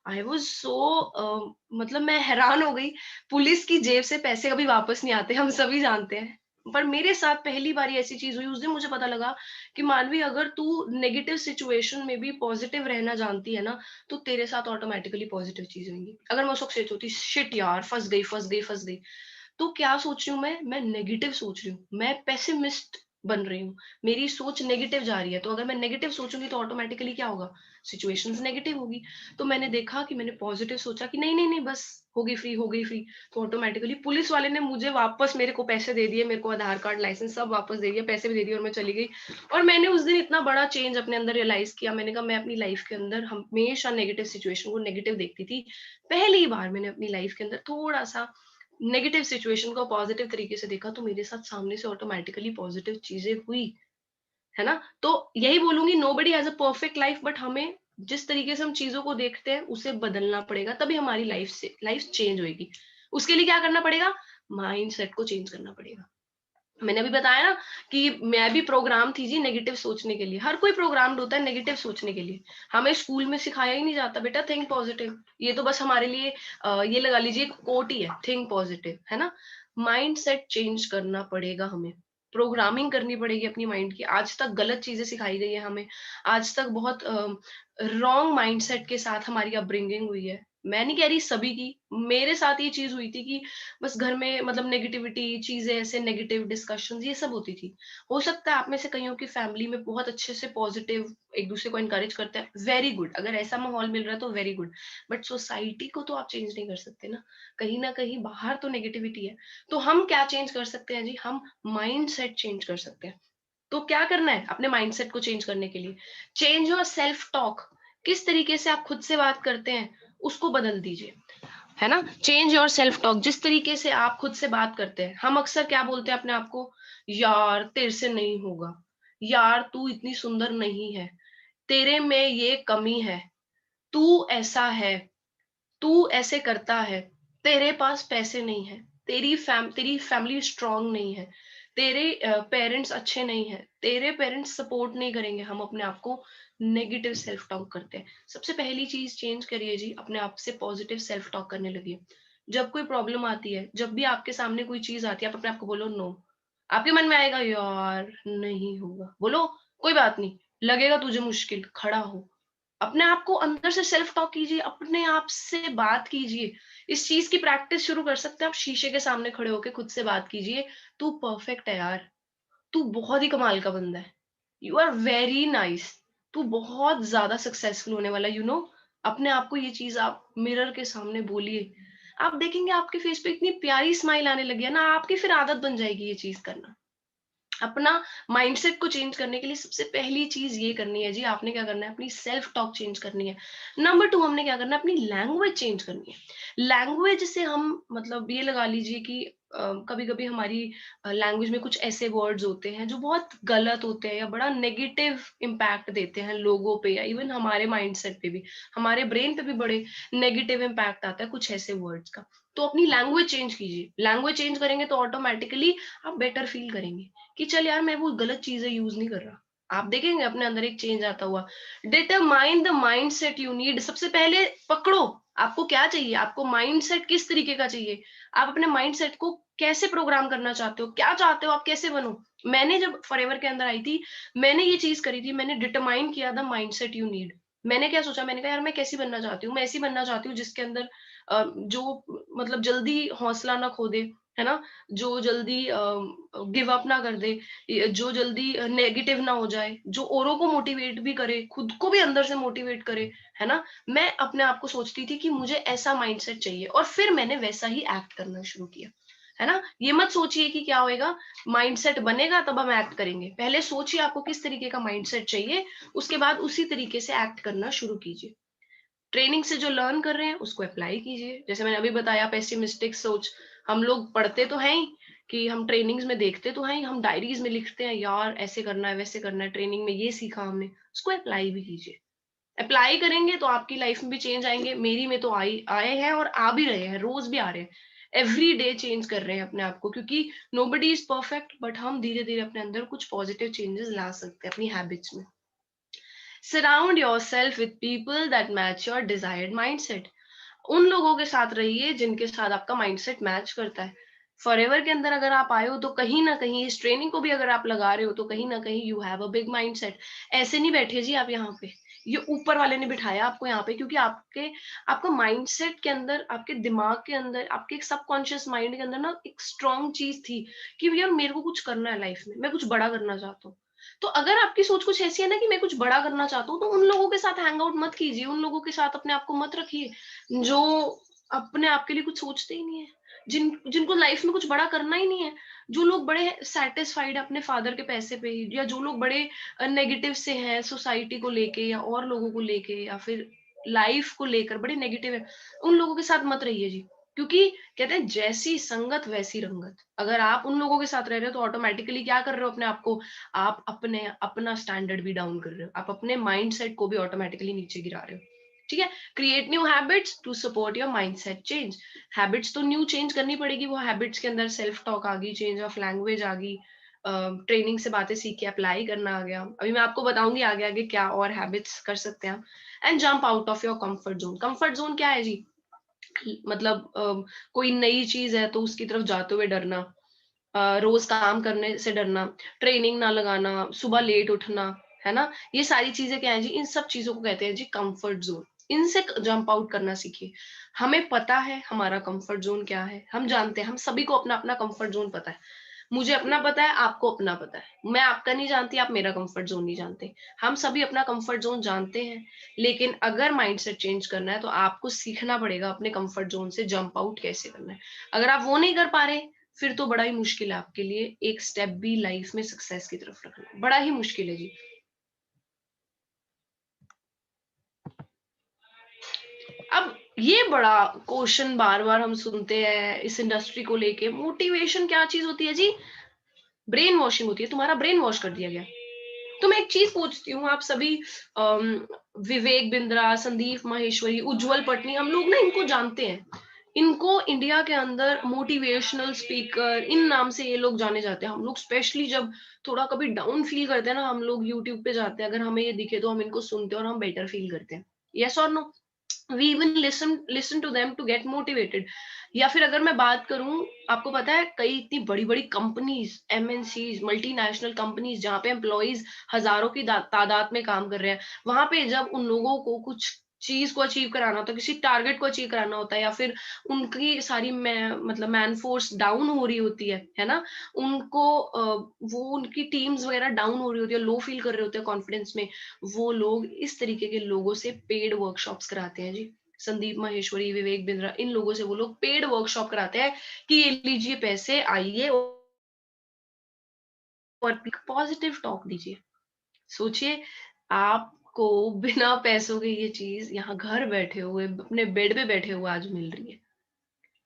Speaker 1: आई वाज़ सो मतलब मैं हैरान हो गई, पुलिस की जेब से पैसे कभी वापस नहीं आते, हम सभी जानते हैं। पर मेरे साथ पहली बारी ऐसी चीज़ हुई, उस दिन मुझे पता लगा कि मानवी अगर तू नेगेटिव सिचुएशन में भी पॉजिटिव रहना जानती है ना, तो तेरे साथ ऑटोमैटिकली पॉजिटिव चीज़ें होंगी। अगर मैं उस वक़्त सोच होती शिट यार फँस गई, फँस गई, फँस गई। तो क्या सोच रही हूँ मैं नेगेटिव सोच रही हूँ, मैं पेसिमिस्ट बन रही हूँ, मेरी सोच नेगेटिव जा रही है, तो अगर मैं नेगेटिव सोचूँगी तो ऑटोमैटिकली क्या होगा? सिचुएशंस नेगेटिव होगी। तो मैंने देखा कि मैंने पॉजिटिव सोचा कि नहीं, नहीं, नहीं बस हो गई फ्री, हो गई फ्री। तो ऑटोमैटिकली पुलिस वाले ने मुझे वापस मेरे को पैसे दे दिए, मेरे को आधार कार्ड, लाइसेंस सब वापस दे दिया, पैसे भी दे दिए और मैं चली गई। और मैंने उस दिन इतना बड़ा चेंज अपने अंदर रियलाइज़ किया, मैंने कहा मैं अपनी लाइफ़ के अंदर हमेशा नेगेटिव सिचुएशन को नेगेटिव देखती थी। पहली बार मैंने अपनी लाइफ़ के अंदर थोड़ा-सा नेगेटिव सिचुएशन को पॉजिटिव तरीके से देखा, तो मेरे साथ सामने से ऑटोमैटिकली पॉजिटिव चीज़ें हुई, है ना? तो यही बोलूँगी, nobody has a perfect life, but हमें जिस तरीके से हम चीज़ों को देखते हैं उसे बदलना पड़ेगा, तभी हमारी लाइफ चेंज होएगी। उसके लिए क्या करना पड़ेगा? माइंडसेट को चेंज करना पड़ेगा। मैंने अभी बताया ना कि मैं भी प्रोग्राम थी जी नेगेटिव सोचने के लिए। हर कोई प्रोग्राम्ड होता है नेगेटिव सोचने के लिए। हमें स्कूल में सिखाया ही नहीं जाता बेटा थिंक पॉजिटिव। ये तो बस हमारे लिए ये लगा लीजिए एक कोट ही है, थिंक पॉजिटिव, है ना? माइंडसेट चेंज करना पड़ेगा हमें। प्रोग्रामिंग करनी पड़ेगी अपनी माइंड की। आज तक गलत चीज़ें सिखाई गई है हमें। आज तक बहुत रॉन्ग माइंडसेट के साथ हमारी अपब्रिंगिंग हुई है। मैं नहीं कह रही सभी की, मेरे साथ ये चीज़ हुई थी कि बस घर में मतलब नेगेटिविटी, चीज़ें ऐसे नेगेटिव डिस्कशंस ये सब होती थी। हो सकता है आप में से कईयों की फैमिली में बहुत अच्छे से पॉजिटिव एक-दूसरे को एनकरेज करते हैं, वेरी गुड। अगर ऐसा माहौल मिल रहा है तो वेरी गुड। बट सोसाइटी को तो आप चेंज नहीं कर सकते ना, कहीं न कहीं बाहर तो नेगेटिविटी है। तो हम क्या चेंज कर सकते हैं जी? हम माइंडसेट चेंज कर सकते हैं। तो क्या करना है अपने माइंडसेट को चेंज करने के लिए? Change your self talk. किस तरीके से आप खुद से बात करते हैं, उसको बदल दीजिए। है ना? चेंज योर सेल्फ टॉक, जिस तरीके से आप खुद से बात करते हैं। हम अक्सर क्या बोलते हैं अपने आप को, यार तेरे से नहीं होगा, यार तू इतनी सुंदर नहीं है, तेरे में ये कमी है, तू ऐसा है, तू ऐसे करता है, तेरे पास पैसे नहीं है, तेरी फैमिली स्ट्रांग नहीं है, तेरे पेरेंट्स अच्छे नहीं हैं, तेरे पेरेंट्स सपोर्ट नहीं करेंगे। हम अपने आप को नेगेटिव सेल्फ टॉक करते हैं। सबसे पहली चीज़ चेंज करिए जी, अपने आप से पॉजिटिव सेल्फ टॉक करने लगिए। जब कोई प्रॉब्लम आती है, जब भी आपके सामने कोई चीज़ आती है, आप अपने आप को बोलो नो। आपके मन में आएगा यार नहीं होगा, बोलो कोई बात नहीं, लगेगा तुझे मुश्किल, खड़ा हो। अपने आप को अंदर से सेल्फ टॉक कीजिए, अपने आप से बात कीजिए। इस चीज़ की प्रैक्टिस शुरू कर सकते हैं आप, शीशे के सामने खड़े होके खुद से बात कीजिए, "तू परफेक्ट है यार, तू बहुत ही कमाल का बंदा है। यू आर वेरी नाइस, तू बहुत ज़्यादा सक्सेसफुल होने वाला है, यू नो।" अपने आप को ये चीज़ आप मिरर के सामने बोलिए। आप देखेंगे आपके फेस पे इतनी प्यारी स्माइल आने लगी है ना, आपकी फिर आदत बन जाएगी ये चीज़ करना। अपना माइंडसेट को चेंज करने के लिए सबसे पहली चीज ये करनी है जी, आपने क्या करना है, अपनी सेल्फ टॉक चेंज करनी है। नंबर 2 हमने क्या करना है, अपनी लैंग्वेज चेंज करनी है। लैंग्वेज से हम मतलब ये लगा लीजिए कि कभी-कभी हमारी लैंग्वेज में कुछ ऐसे वर्ड्स होते हैं जो बहुत गलत होते हैं या बड़ा नेगेटिव इम्पैक्ट देते हैं लोगों पे या इवन हमारे माइंडसेट पे भी, हमारे ब्रेन पे भी बड़े नेगेटिव इम्पैक्ट आता है कुछ ऐसे वर्ड्स का। तो अपनी लैंग्वेज चेंज कीजिए। लैंग्वेज चेंज करेंगे तो ऑटोमैटिकली आप बेटर फील करेंगे। कि चल यार मैं वो गलत चीज़ें यूज़ नहीं कर रहा। आप देखेंगे अपने अंदर एक चेंज आता हुआ। Determine the mindset you need. सबसे पहले पकड़ो, आपको क्या चाहिए? आपको माइंडसेट किस तरीके का चाहिए? आप अपने माइंडसेट को कैसे प्रोग्राम करना चाहते हो? क्या चाहते हो आप कैसे बनो? मैंने जब फॉरएवर के अंदर आई थी, मैंने ये चीज़ करी थी, मैंने डिटरमाइन किया द माइंडसेट यू नीड। मैंने क्या सोचा, मैंने कहा यार मैं कैसी बनना चाहती हूँ? मैं ऐसी बनना चाहती हूँ जिसके अंदर जो मतलब जल्दी हौसला ना खो दे, है ना? जो जल्दी गिव अप ना कर दे, जो जल्दी नेगेटिव ना हो जाए, जो औरों को मोटिवेट भी करे, खुद को भी अंदर से मोटिवेट करे, है ना? मैं अपने आप को सोचती थी कि मुझे ऐसा माइंडसेट चाहिए और फिर मैंने वैसा ही एक्ट करना शुरू किया, है ना? ये मत सोचिए कि क्या होएगा, माइंडसेट बनेगा तब हम एक्ट करेंगे। पहले सोचिए आपको किस तरीके का माइंडसेट चाहिए, उसके बाद उसी तरीके से एक्ट करना शुरू कीजिए। ट्रेनिंग से जो लर्न कर रहे हैं उसको अप्लाई कीजिए। जैसे मैंने अभी बताया पेसिमिस्टिक सोच, हम लोग पढ़ते तो हैं ही कि हम ट्रेनिंग्स में देखते तो हैं ही, हम डायरीज में लिखते हैं यार ऐसे करना है, वैसे करना है, ट्रेनिंग में ये सीखा हमने, उसको अप्लाई भी कीजिए। अप्लाई करेंगे तो आपकी लाइफ में भी चेंज आएंगे, मेरी में तो आए हैं और आ भी रहे हैं, रोज भी आ रहे हैं, एवरी डे चेंज कर रहे हैं अपने आप को, क्योंकि नोबडी इज परफेक्ट, बट हम धीरे धीरे अपने अंदर कुछ पॉजिटिव चेंजेस ला सकते हैं अपनी हैबिट्स में। Surround yourself with people that match your desired mindset. उन लोगों के साथ रहिए जिनके साथ आपका माइंडसेट मैच करता है। फॉरएवर के अंदर अगर आप आए हो तो कहीं ना कहीं इस ट्रेनिंग को भी अगर आप लगा रहे हो तो कहीं ना कहीं you have a big mindset. ऐसे नहीं बैठे जी आप यहाँ पे, ये ऊपर वाले ने बिठाया आपको यहाँ पे, क्योंकि आपके आपका माइंडसेट के अंदर, आपके दिमाग के अंदर, आपके एक सबकॉन्शियस माइंड के अंदर ना एक स्ट्रॉन्ग चीज थी कि यार मेरे को कुछ करना है लाइफ में, मैं कुछ बड़ा करना चाहता हूँ। तो अगर आपकी सोच कुछ ऐसी है ना कि मैं कुछ बड़ा करना चाहता हूँ, तो उन लोगों के साथ हैंग आउट मत कीजिए, उन लोगों के साथ अपने आप को मत रखिए जो अपने आप के लिए कुछ सोचते ही नहीं है, जिनको लाइफ में कुछ बड़ा करना ही नहीं है, जो लोग बड़े सेटिस्फाइड है अपने फादर के पैसे पे ही, या जो लोग बड़े नेगेटिव से हैं सोसाइटी को लेके या और लोगों को लेके या फिर लाइफ को लेकर बड़े नेगेटिव है, उन लोगों के साथ मत रहिए जी। क्योंकि कहते हैं जैसी संगत वैसी रंगत। अगर आप उन लोगों के साथ रह रहे हो तो ऑटोमेटिकली क्या कर रहे हो अपने आप को, आप अपने अपना स्टैंडर्ड भी डाउन कर रहे हो, आप अपने माइंडसेट को भी ऑटोमेटिकली नीचे गिरा रहे हो। ठीक है। Create new habits to support your mindset change. Habits तो न्यू चेंज करनी पड़ेगी, वो हैबिट्स के अंदर सेल्फ टॉक आ गई, चेंज ऑफ लैंग्वेज आ गई, ट्रेनिंग से बातें सीख के अप्लाई करना आ गया। अभी मैं आपको बताऊंगी आगे आगे क्या और हैबिट्स कर सकते हैं आप। And jump out of your comfort zone. Comfort zone क्या है जी? मतलब कोई नई चीज है तो उसकी तरफ जाते हुए डरना, रोज काम करने से डरना, ट्रेनिंग ना लगाना, सुबह लेट उठना, है ना? ये सारी चीजें क्या है जी? इन सब चीजों को कहते हैं जी कंफर्ट जोन। इनसे जंप आउट करना सीखिए। हमें पता है हमारा कंफर्ट जोन क्या है, हम जानते हैं, हम सभी को अपना अपना कंफर्ट जोन पता है। मुझे अपना पता है, आपको अपना पता है, मैं आपका नहीं जानती, आप मेरा कंफर्ट जोन नहीं जानते। हम सभी अपना कंफर्ट जोन जानते हैं। लेकिन अगर माइंडसेट चेंज करना है तो आपको सीखना पड़ेगा अपने कंफर्ट जोन से जंप आउट कैसे करना है। अगर आप वो नहीं कर पा रहे, फिर तो बड़ा ही मुश्किल है आपके लिए एक स्टेप भी लाइफ में सक्सेस की तरफ रखना, बड़ा ही मुश्किल है जी। अब ये बड़ा क्वेश्चन बार बार हम सुनते हैं इस इंडस्ट्री को लेके, मोटिवेशन क्या चीज होती है जी? ब्रेन वॉशिंग होती है, तुम्हारा ब्रेन वॉश कर दिया गया। तो मैं एक चीज पूछती हूँ, आप सभी विवेक बिंद्रा, संदीप माहेश्वरी, उज्जवल पटनी, हम लोग ना इनको जानते हैं। इनको इंडिया के अंदर मोटिवेशनल स्पीकर इन नाम से ये लोग जाने जाते हैं। हम लोग स्पेशली जब थोड़ा कभी डाउन फील करते हैं ना, हम लोग यूट्यूब पे जाते हैं, अगर हमें ये दिखे तो हम इनको सुनते हैं और हम बेटर फील करते हैं। यस और no? We even listen to them to get motivated. या फिर अगर मैं बात करूं, आपको पता है कई इतनी बड़ी बड़ी कंपनीज, एमएनसीज, मल्टीनेशनल कंपनीज, जहां पे एम्प्लॉइज हजारों की तादाद में काम कर रहे हैं, वहां पे जब उन लोगों को कुछ चीज को अचीव कराना होता है, किसी टारगेट को अचीव कराना होता है, या फिर उनकी सारी मतलब मैन फोर्स डाउन हो रही होती है ना? उनको वो उनकी टीम्स वगैरह डाउन हो रही होती है, लो फील कर रहे होते हैं कॉन्फिडेंस में, वो लोग इस तरीके के लोगों से पेड वर्कशॉप्स कराते हैं जी। संदीप माहेश्वरी, विवेक बिंद्रा, इन लोगों से वो लोग पेड वर्कशॉप कराते हैं कि ये लीजिए पैसे, आइए और पॉजिटिव टॉक दीजिए। सोचिए, आपको बिना पैसों के ये चीज यहाँ घर बैठे हुए अपने बेड पे बैठे हुए आज मिल रही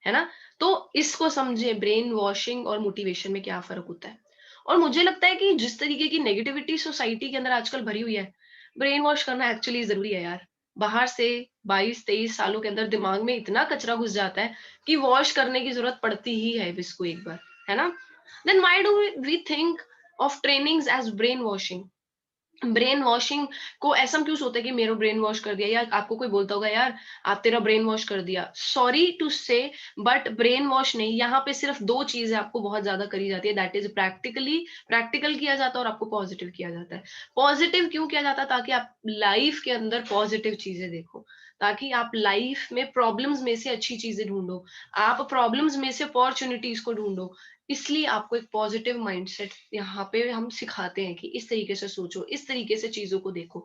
Speaker 1: है ना? तो इसको समझे, ब्रेन वॉशिंग और मोटिवेशन में क्या फर्क होता है। और मुझे लगता है कि जिस तरीके की नेगेटिविटी सोसाइटी के अंदर आजकल भरी हुई है, ब्रेन वॉश करना एक्चुअली जरूरी है यार। बाहर से 22-23 सालों के अंदर दिमाग में इतना कचरा घुस जाता है कि वॉश करने की जरूरत पड़ती ही है इसको एक बार, है ना? Then why do we think of trainings as brain washing? Brain washing को ऐसा क्यों सोचते हैं कि मेरा ब्रेन वॉश कर दिया, या आपको कोई बोलता होगा यार आप तेरा ब्रेन वॉश कर दिया, सॉरी टू से, बट ब्रेन वॉश नहीं, यहाँ पे सिर्फ दो चीजें आपको बहुत ज्यादा करी जाती है, दैट इज प्रैक्टिकल किया जाता है और आपको पॉजिटिव किया जाता है। पॉजिटिव क्यों किया जाता है? ताकि आप लाइफ के अंदर पॉजिटिव चीजें देखो, ताकि आप लाइफ में प्रॉब्लम्स में से अच्छी चीजें ढूंढो, आप प्रॉब्लम्स में से अपॉर्चुनिटीज को ढूंढो। इसलिए आपको एक पॉजिटिव माइंडसेट यहाँ पे हम सिखाते हैं कि इस तरीके से सोचो, इस तरीके से चीजों को देखो।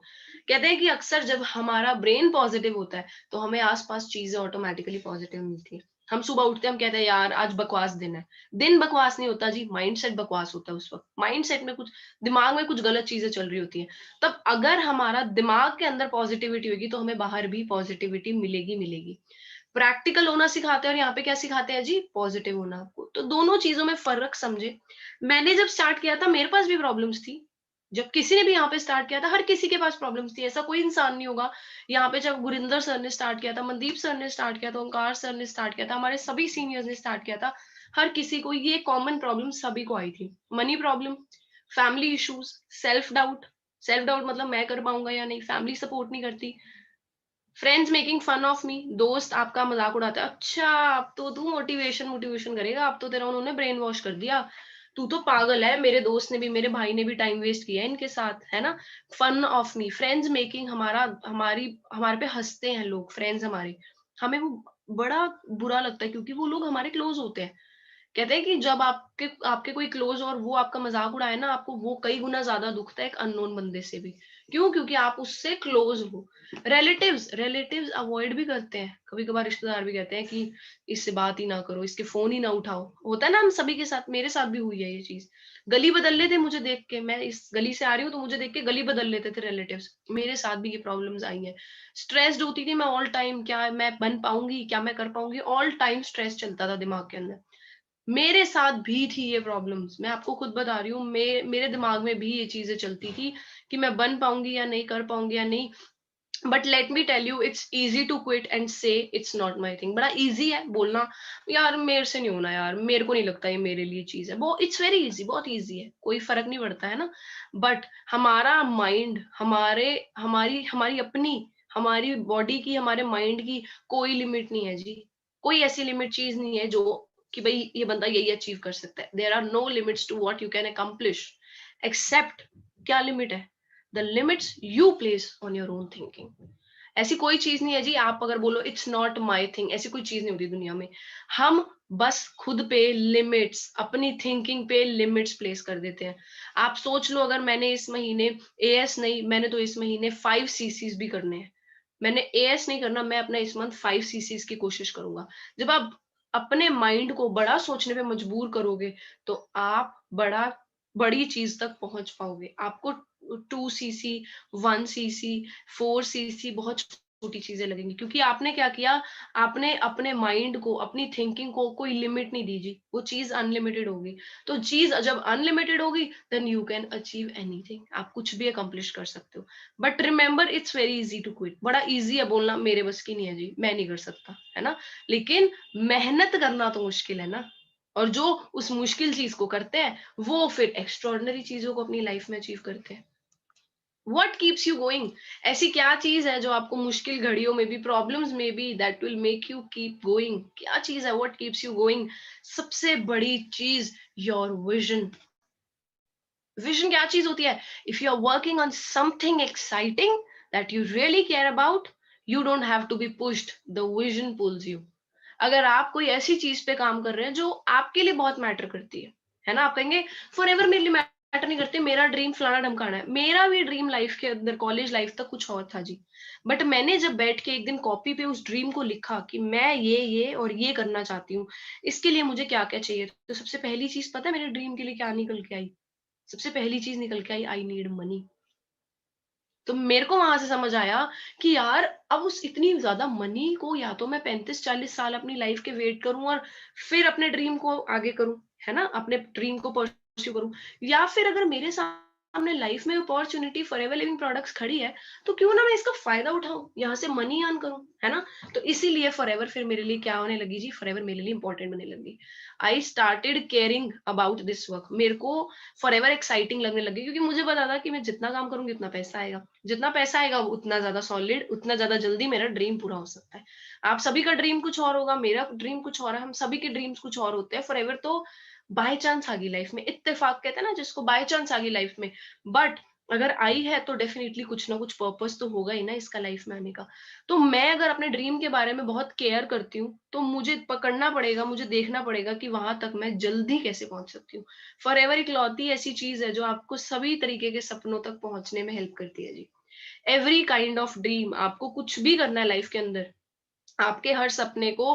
Speaker 1: कहते हैं कि अक्सर जब हमारा ब्रेन पॉजिटिव होता है तो हमें आसपास चीजें ऑटोमेटिकली पॉजिटिव मिलती है। हम सुबह उठते हैं, हम कहते हैं यार आज बकवास दिन है। दिन बकवास नहीं होता जी, माइंडसेट बकवास होता है। उस वक्त माइंडसेट में कुछ, दिमाग में कुछ गलत चीजें चल रही होती हैं। तब अगर हमारा दिमाग के अंदर पॉजिटिविटी होगी तो हमें बाहर भी पॉजिटिविटी मिलेगी मिलेगी। प्रैक्टिकल होना सिखाते हैं और यहाँ पे क्या सिखाते हैं जी? पॉजिटिव होना आपको। तो दोनों चीजों में फर्क समझे। मैंने जब स्टार्ट किया था मेरे पास भी प्रॉब्लम्स थी, जब किसी ने भी यहाँ पे स्टार्ट किया था, हर किसी के पास प्रॉब्लम्स थी। ऐसा कोई इंसान नहीं होगा यहाँ पे, जब गुरिंदर सर ने स्टार्ट किया था, मनदीप सर ने स्टार्ट किया था, ओंकार सर ने स्टार्ट किया था, हमारे सभी सीनियर्स ने स्टार्ट किया था, हर किसी को ये कॉमन प्रॉब्लम सभी को आई थी। Money problem, family issues, self doubt. Self doubt मतलब मैं कर पाऊंगा या नहीं, फैमिली सपोर्ट नहीं करती, friends making fun of me, दोस्त आपका मजाक उड़ाता है, अच्छा अब तो तू मोटिवेशन मोटिवेशन करेगा, अब तो तेरा उन्होंने ब्रेन वॉश कर दिया, तू तो पागल है, मेरे दोस्त ने भी, मेरे भाई ने भी टाइम वेस्ट किया है इनके साथ, है ना। Fun of me, friends making, हमारा हमारी हमारे पे हंसते हैं लोग, फ्रेंड्स हमारे, हमें वो बड़ा बुरा लगता है क्योंकि वो लोग हमारे क्लोज होते हैं। कहते हैं कि जब आपके आपके कोई क्लोज और वो आपका मजाक उड़ाए ना, आपको वो कई गुना ज्यादा दुखता है एक अननोन बंदे से भी। क्यों? क्योंकि आप उससे क्लोज हो। रिलेटिव्स रिलेटिव्स अवॉइड भी करते हैं, कभी कभार रिश्तेदार भी कहते हैं कि इससे बात ही ना करो, इसके फोन ही ना उठाओ, होता है ना हम सभी के साथ, मेरे साथ भी हुई है ये चीज। गली बदल लेते मुझे देख के, मैं इस गली से आ रही हूँ तो मुझे देख के गली बदल लेते थे रिलेटिव्स, मेरे साथ भी ये प्रॉब्लम्स आई हैं। स्ट्रेस्ड होती थी मैं ऑल टाइम, क्या मैं बन पाऊंगी, क्या मैं कर पाऊंगी, ऑल टाइम स्ट्रेस चलता था दिमाग के अंदर। मेरे साथ भी थी ये प्रॉब्लम्स, मैं आपको खुद बता रही हूँ, मेरे दिमाग में भी ये चीजें चलती थी कि मैं बन पाऊंगी या नहीं, कर पाऊंगी या नहीं। But let me tell you, it's easy to quit and say it's not my thing. बड़ा इजी है बोलना यार मेरे से नहीं होना, यार मेरे को नहीं लगता ये मेरे लिए चीज है, वो इट्स वेरी इजी, बहुत इजी है, कोई फर्क नहीं पड़ता है ना। बट हमारा माइंड, हमारे हमारी हमारी अपनी, हमारी बॉडी की, हमारे माइंड की कोई लिमिट नहीं है जी। कोई ऐसी लिमिट चीज नहीं है जो कि भाई ये बंदा यही अचीव कर सकता है। There are no limits to what you can accomplish, except, क्या लिमिट है? The limits you place on your own thinking. ऐसी कोई चीज नहीं है जी, आप अगर बोलो इट्स नॉट माई थिंग, ऐसी कोई चीज नहीं होती दुनिया में। हम बस खुद पे लिमिट्स, अपनी थिंकिंग पे लिमिट्स प्लेस कर देते हैं। आप सोच लो, अगर मैंने इस महीने एएस नहीं, मैंने तो इस महीने 5 सीसीज भी करने हैं, मैंने एएस नहीं करना, मैं अपना इस मंथ 5 सीसीज की कोशिश करूंगा। जब आप अपने माइंड को बड़ा सोचने पे मजबूर करोगे तो आप बड़ी चीज तक पहुंच पाओगे। आपको 2 सीसी, 1 सीसी, 4 सीसी बहुत छोटी चीजें लगेंगी, क्योंकि आपने क्या किया, आपने अपने माइंड को, अपनी थिंकिंग को कोई लिमिट नहीं दी जी, वो चीज अनलिमिटेड होगी। तो चीज जब अनलिमिटेड होगी then you can achieve anything, आप कुछ भी अकम्प्लिश कर सकते हो। But remember, it's very easy to quit, बड़ा इजी है बोलना, मेरे बस की नहीं है जी, मैं नहीं कर सकता, है ना। लेकिन मेहनत करना तो मुश्किल है ना। और जो उस मुश्किल चीज को करते हैं वो फिर एक्स्ट्रॉर्डनरी चीजों को अपनी लाइफ में अचीव करते हैं। What keeps you going? ऐसी क्या चीज है जो आपको मुश्किल घड़ियों में भी, प्रॉब्लम्स में भी, that will make you keep going? क्या चीज है व्हाट कीप्स यू गोइंग? सबसे बड़ी चीज, योर विजन। विजन क्या चीज होती है? If you are working on something exciting that you really care about, you don't have to be pushed, the vision pulls you. अगर आप कोई ऐसी चीज पे काम कर रहे हैं जो आपके लिए बहुत मैटर करती है ना, आप कहेंगे फॉर एवर मेरे लिए मैटर नहीं करती, मेरा ड्रीम फलाना ढमकाना है, मेरा भी ड्रीम लाइफ के अंदर कॉलेज लाइफ तक कुछ और था जी। बट मैंने जब बैठ के एक दिन कॉपी पे उस ड्रीम को लिखा कि मैं ये और ये करना चाहती हूँ, इसके लिए मुझे क्या क्या चाहिए, तो सबसे पहली चीज पता है मेरे ड्रीम के लिए क्या निकल के आई? सबसे पहली चीज निकल के आई, आई नीड मनी। तो मेरे को वहां से समझ आया कि यार अब उस इतनी ज्यादा मनी को, या तो मैं 35-40 साल अपनी लाइफ के वेट करूं और फिर अपने ड्रीम को आगे करूं, है ना, अपने ड्रीम को परस्यू करूं, या फिर अगर मेरे सामने लाइफ में अपॉर्चुनिटी फॉरएवर लिविंग प्रोडक्ट्स खड़ी है तो क्यों ना मैं इसका फायदा उठाऊं, यहाँ से मनी अर्न करूं, है ना। तो इसीलिए फॉरएवर फिर मेरे लिए क्या होने लगी जी, फॉरएवर मेरे लिए इंपॉर्टेंट बनने लगी। I started caring about this work. मेरे को फॉरएवर एक्साइटिंग लगने लगी, क्योंकि मुझे पता था कि मैं जितना काम करूंगी उतना पैसा आएगा, जितना पैसा आएगा उतना ज्यादा सॉलिड, उतना ज्यादा जल्दी मेरा ड्रीम पूरा हो सकता है। आप सभी का ड्रीम कुछ और होगा, मेरा ड्रीम कुछ और है, हम सभी के ड्रीम्स कुछ और होते हैं। फॉरएवर तो बाय चांस आ गई लाइफ में, इत्तेफाक कहते हैं ना जिसको, बाय चांस आ गई लाइफ में। बट अगर आई है तो डेफिनेटली कुछ ना कुछ पर्पस तो होगा ही ना इसका लाइफ में आने का। तो मैं अगर अपने ड्रीम के बारे में बहुत केयर करती हूँ तो मुझे पकड़ना पड़ेगा, मुझे देखना पड़ेगा कि वहां तक मैं जल्दी कैसे पहुंच सकती हूँ। फॉरएवर इकलौती ऐसी चीज है जो आपको सभी तरीके के सपनों तक पहुंचने में हेल्प करती है जी। एवरी काइंड ऑफ ड्रीम, आपको कुछ भी करना है लाइफ के अंदर, आपके हर सपने को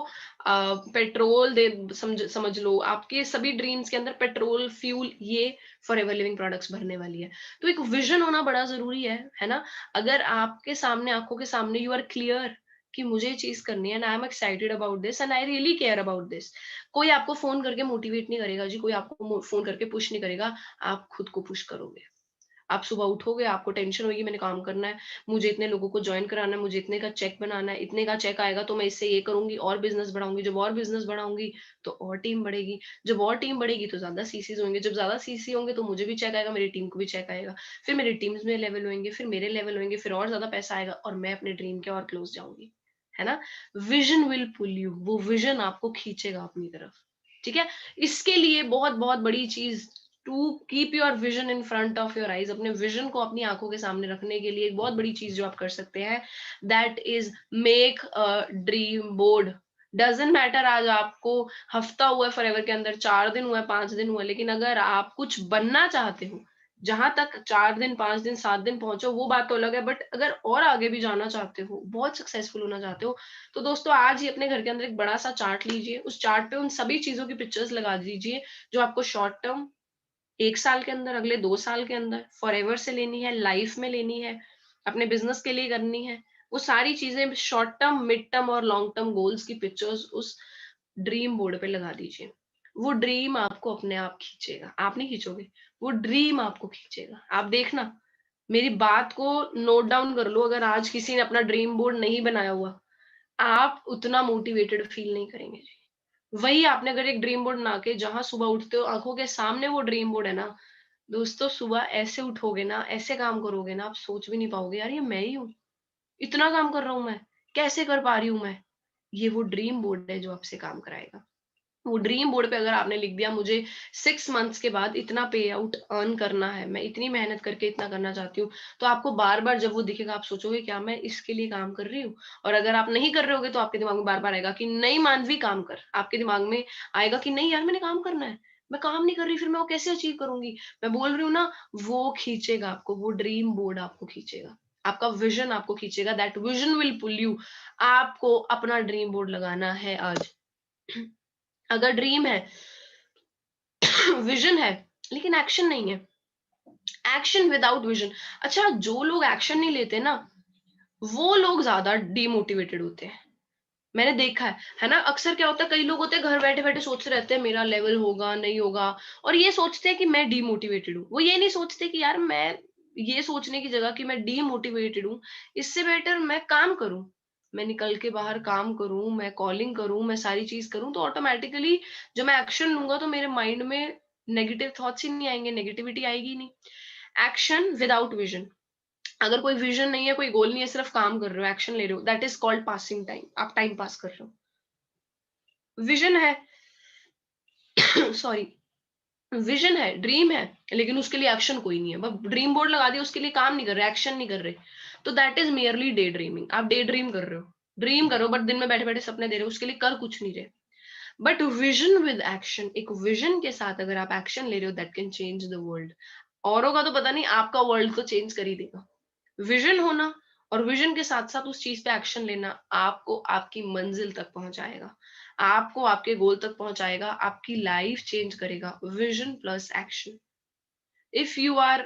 Speaker 1: पेट्रोल दे, समझ समझ लो, आपके सभी ड्रीम्स के अंदर पेट्रोल फ्यूल ये फॉरएवर लिविंग प्रोडक्ट्स भरने वाली है। तो एक विजन होना बड़ा जरूरी है ना। अगर आपके सामने, आंखों के सामने यू आर क्लियर कि मुझे ये चीज करनी है, and I am excited about this and I really care about this, कोई आपको फोन करके मोटिवेट नहीं करेगा जी, कोई आपको फोन करके पुश नहीं करेगा, आप खुद को पुश करोगे। आप सुबह उठोगे, आपको टेंशन होगी मैंने काम करना है, मुझे इतने लोगों को जॉइन कराना है, मुझे इतने का चेक बनाना है, इतने का चेक आएगा तो मैं इससे ये करूँगी और बिज़नेस बढ़ाऊँगी, जब और बिज़नेस बढ़ाऊँगी तो और टीम बढ़ेगी, जब और टीम बढ़ेगी तो ज़्यादा सीसीज़ होंगे, जब ज़्यादा सीसी होंगे तो मुझे भी चेक आएगा, मेरी टीम को भी चेक आएगा, फिर मेरी टीम्स में लेवल होंगे, फिर मेरे लेवल होंगे, फिर और ज़्यादा पैसा आएगा और मैं अपने ड्रीम के और क्लोज़ जाऊँगी, है ना? विज़न विल पुल यू, वो विज़न आपको खींचेगा अपनी तरफ, ठीक है? इसके लिए बहुत-बहुत बड़ी चीज़ to keep your vision in front of your eyes, अपने विजन को अपनी आंखों के सामने रखने के लिए एक बहुत बड़ी चीज जो आप कर सकते हैं, that is make a dream board. Doesn't matter आज आपको हफ्ता हुआ है फॉरएवर के अंदर, 4 दिन हुआ है, 5 दिन हुआ है, लेकिन अगर आप कुछ बनना चाहते हो, जहां तक 4 दिन, 5 दिन, 7 दिन पहुंचो वो बात तो अलग है, बट अगर और आगे भी जाना चाहते हो, बहुत सक्सेसफुल होना चाहते हो, तो दोस्तों आज ही अपने घर के अंदर एक बड़ा सा चार्ट लीजिए, उस चार्ट पे उन सभी चीजों की पिक्चर्स लगा दीजिए जो आपको शॉर्ट टर्म, 1 साल के अंदर, अगले 2 साल के अंदर फॉरएवर से लेनी है, लाइफ में लेनी है, अपने बिजनेस के लिए करनी है, वो सारी चीजें शॉर्ट टर्म, मिड टर्म और लॉन्ग टर्म गोल्स की पिक्चर्स उस ड्रीम बोर्ड पे लगा दीजिए। वो ड्रीम आपको अपने आप खींचेगा, आप नहीं खींचोगे, वो ड्रीम आपको खींचेगा। आप देखना, मेरी बात को नोट डाउन कर लो, अगर आज किसी ने अपना ड्रीम बोर्ड नहीं बनाया हुआ, आप उतना मोटिवेटेड फील नहीं करेंगे जी। वही आपने अगर एक ड्रीम बोर्ड बना के जहां सुबह उठते हो आंखों के सामने वो ड्रीम बोर्ड है ना, दोस्तों सुबह ऐसे उठोगे ना, ऐसे काम करोगे ना, आप सोच भी नहीं पाओगे यार ये मैं ही हूँ, इतना काम कर रहा हूं मैं, कैसे कर पा रही हूँ मैं। ये वो ड्रीम बोर्ड है जो आपसे काम कराएगा। वो ड्रीम बोर्ड पे अगर आपने लिख दिया मुझे 6 मंथ्स के बाद इतना पे आउट अर्न करना है, मैं इतनी मेहनत करके इतना करना चाहती हूँ, तो आपको बार बार जब वो दिखेगा आप सोचोगे क्या मैं इसके लिए काम कर रही हूँ। और अगर आप नहीं कर रहे होगे तो आपके दिमाग में बार बार आएगा कि नहीं मानवी काम कर, आपके दिमाग में आएगा कि नहीं यार मैंने काम करना है, मैं काम नहीं कर रही, फिर मैं वो कैसे अचीव करूंगी। मैं बोल रही हूँ ना, वो खींचेगा आपको, वो ड्रीम बोर्ड आपको खींचेगा, आपका विजन आपको खींचेगा, that vision will pull you. आपको अपना ड्रीम बोर्ड लगाना है आज। अगर ड्रीम है, विजन है, लेकिन एक्शन नहीं है, एक्शन विदाउट विजन। अच्छा, जो लोग एक्शन नहीं लेते ना, वो लोग ज्यादा डिमोटिवेटेड होते हैं, मैंने देखा है ना। अक्सर क्या होता है, कई लोग होते हैं घर बैठे बैठे सोचते रहते हैं मेरा लेवल होगा नहीं होगा, और ये सोचते हैं कि मैं डिमोटिवेटेड हूँ। वो ये नहीं सोचते कि यार मैं, ये सोचने की जगह कि मैं डिमोटिवेटेड हूँ, इससे बेटर मैं काम करूं, मैं निकल के बाहर काम करूं, मैं कॉलिंग करूं, मैं सारी चीज करूं, तो ऑटोमेटिकली जब मैं एक्शन लूंगा तो मेरे माइंड में नेगेटिव थॉट्स ही नहीं आएंगे, नेगेटिविटी आएगी नहीं। एक्शन विदाउट विजन, अगर कोई विजन नहीं है, कोई गोल नहीं है, सिर्फ काम कर रहे हो, एक्शन ले रहे हो, that is called passing time, आप टाइम पास कर रहे हो। विजन है, सॉरी, विजन है, ड्रीम है, लेकिन उसके लिए एक्शन कोई नहीं है, बस ड्रीम बोर्ड लगा दिया, उसके लिए काम नहीं कर रहे, एक्शन नहीं कर रहे, तो that is merely day dreaming. आप डे ड्रीम कर रहे हो, ड्रीम करो बट दिन में बैठे बैठे सपने दे रहे हो, उसके लिए कर कुछ नहीं रहे। बट विजन विद एक्शन, एक विजन के साथ अगर आप एक्शन ले रहे हो, that can change the world. औरों का तो पता नहीं, आपका वर्ल्ड तो चेंज कर ही देगा। विजन होना और विजन के साथ साथ उस चीज पे एक्शन लेना आपको आपकी मंजिल तक पहुंचाएगा, आपको आपके गोल तक पहुंचाएगा, आपकी लाइफ चेंज करेगा। Vision plus action. if you are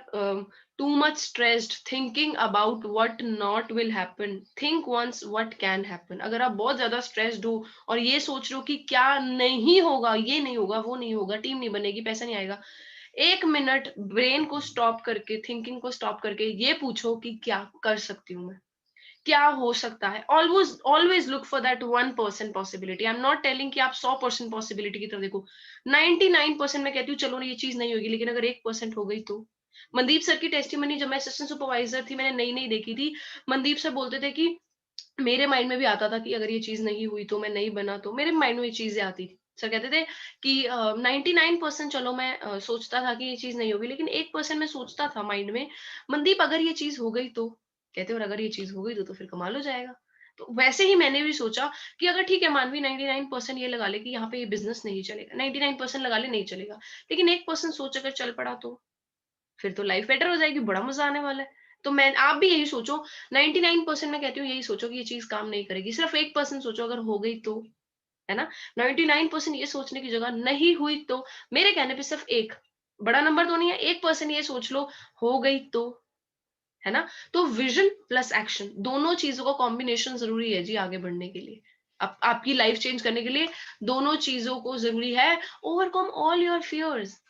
Speaker 1: too much stressed thinking about what not will happen, think once what can happen। अगर आप बहुत ज्यादा स्ट्रेस्ड हो और ये सोच रहे हो कि क्या नहीं होगा, ये नहीं होगा, वो नहीं होगा, टीम नहीं बनेगी, पैसा नहीं आएगा, 1 मिनट ब्रेन को स्टॉप करके, थिंकिंग को स्टॉप करके ये पूछो कि क्या कर सकती हूँ मैं, क्या हो सकता है। Always always look for that 1% possibility. I am not telling कि आप 100% पॉसिबिलिटी की तरफ देखो, 99% मैं कहती हूँ चलो ना ये चीज नहीं होगी, लेकिन अगर 1% हो गई तो। मनदीप सर की टेस्टिमनी जब मैं असिस्टेंट सुपरवाइजर थी, मैंने नई नई देखी थी, मनदीप सर बोलते थे कि मेरे माइंड में भी आता था कि अगर ये चीज नहीं हुई तो, मैं नहीं बना तो, मेरे माइंड में ये चीजें आती थी। सर कहते थे कि 99% चलो मैं सोचता था कि ये चीज नहीं होगी, लेकिन 1% में सोचता था माइंड में, मनदीप अगर ये चीज हो गई तो। कहते और अगर ये चीज हो गई तो फिर कमाल हो जाएगा। तो वैसे ही मैंने भी सोचा कि अगर ठीक है मानवी 99% ये लगा ले कि यहाँ पे ये बिजनेस नहीं चलेगा, 99% लगा ले नहीं चलेगा, लेकिन 1% सोच अगर चल पड़ा तो फिर तो लाइफ बेटर हो जाएगी, बड़ा मजा आने वाला है। तो मैं, आप भी यही सोचो, 99% मैं कहती हूँ यही सोचो कि ये चीज काम नहीं करेगी, सिर्फ 1% सोचो अगर हो गई तो, है ना। 99% ये सोचने की जगह नहीं हुई तो, मेरे कहने पे सिर्फ एक, बड़ा नंबर तो नहीं है, 1% ये सोच लो हो गई तो, है ना। तो विजन प्लस एक्शन, दोनों चीजों का कॉम्बिनेशन जरूरी है जी आगे बढ़ने के लिए, आपकी लाइफ चेंज करने के लिए दोनों चीजों को जरूरी है। Overcome all your fears,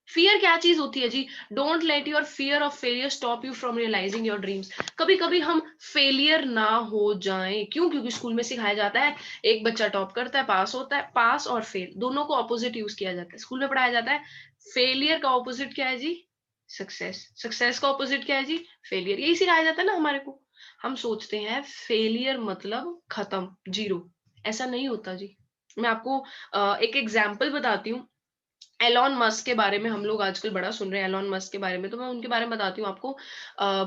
Speaker 1: fear क्या चीज होती है जी? Don't let your fear of failure stop you from realising your dreams. कभी कभी हम फेलियर ना हो जाएं, क्यों? क्योंकि स्कूल में सिखाया जाता है, एक बच्चा टॉप करता है, पास होता है, पास और फेल दोनों को ऑपोजिट यूज किया जाता है। स्कूल में पढ़ाया जाता है फेलियर का ऑपोजिट क्या है जी? सक्सेस। सक्सेस का ऑपोजिट क्या है जी? फेलियर। यही सिखाया जाता है ना हमारे को। हम सोचते हैं फेलियर मतलब खत्म, जीरो। ऐसा नहीं होता जी। मैं आपको एक एग्जाम्पल बताती हूँ। एलॉन मस्क के बारे में हम लोग आजकल बड़ा सुन रहे हैं, एलॉन मस्क के बारे में, तो मैं उनके बारे में बताती हूँ आपको।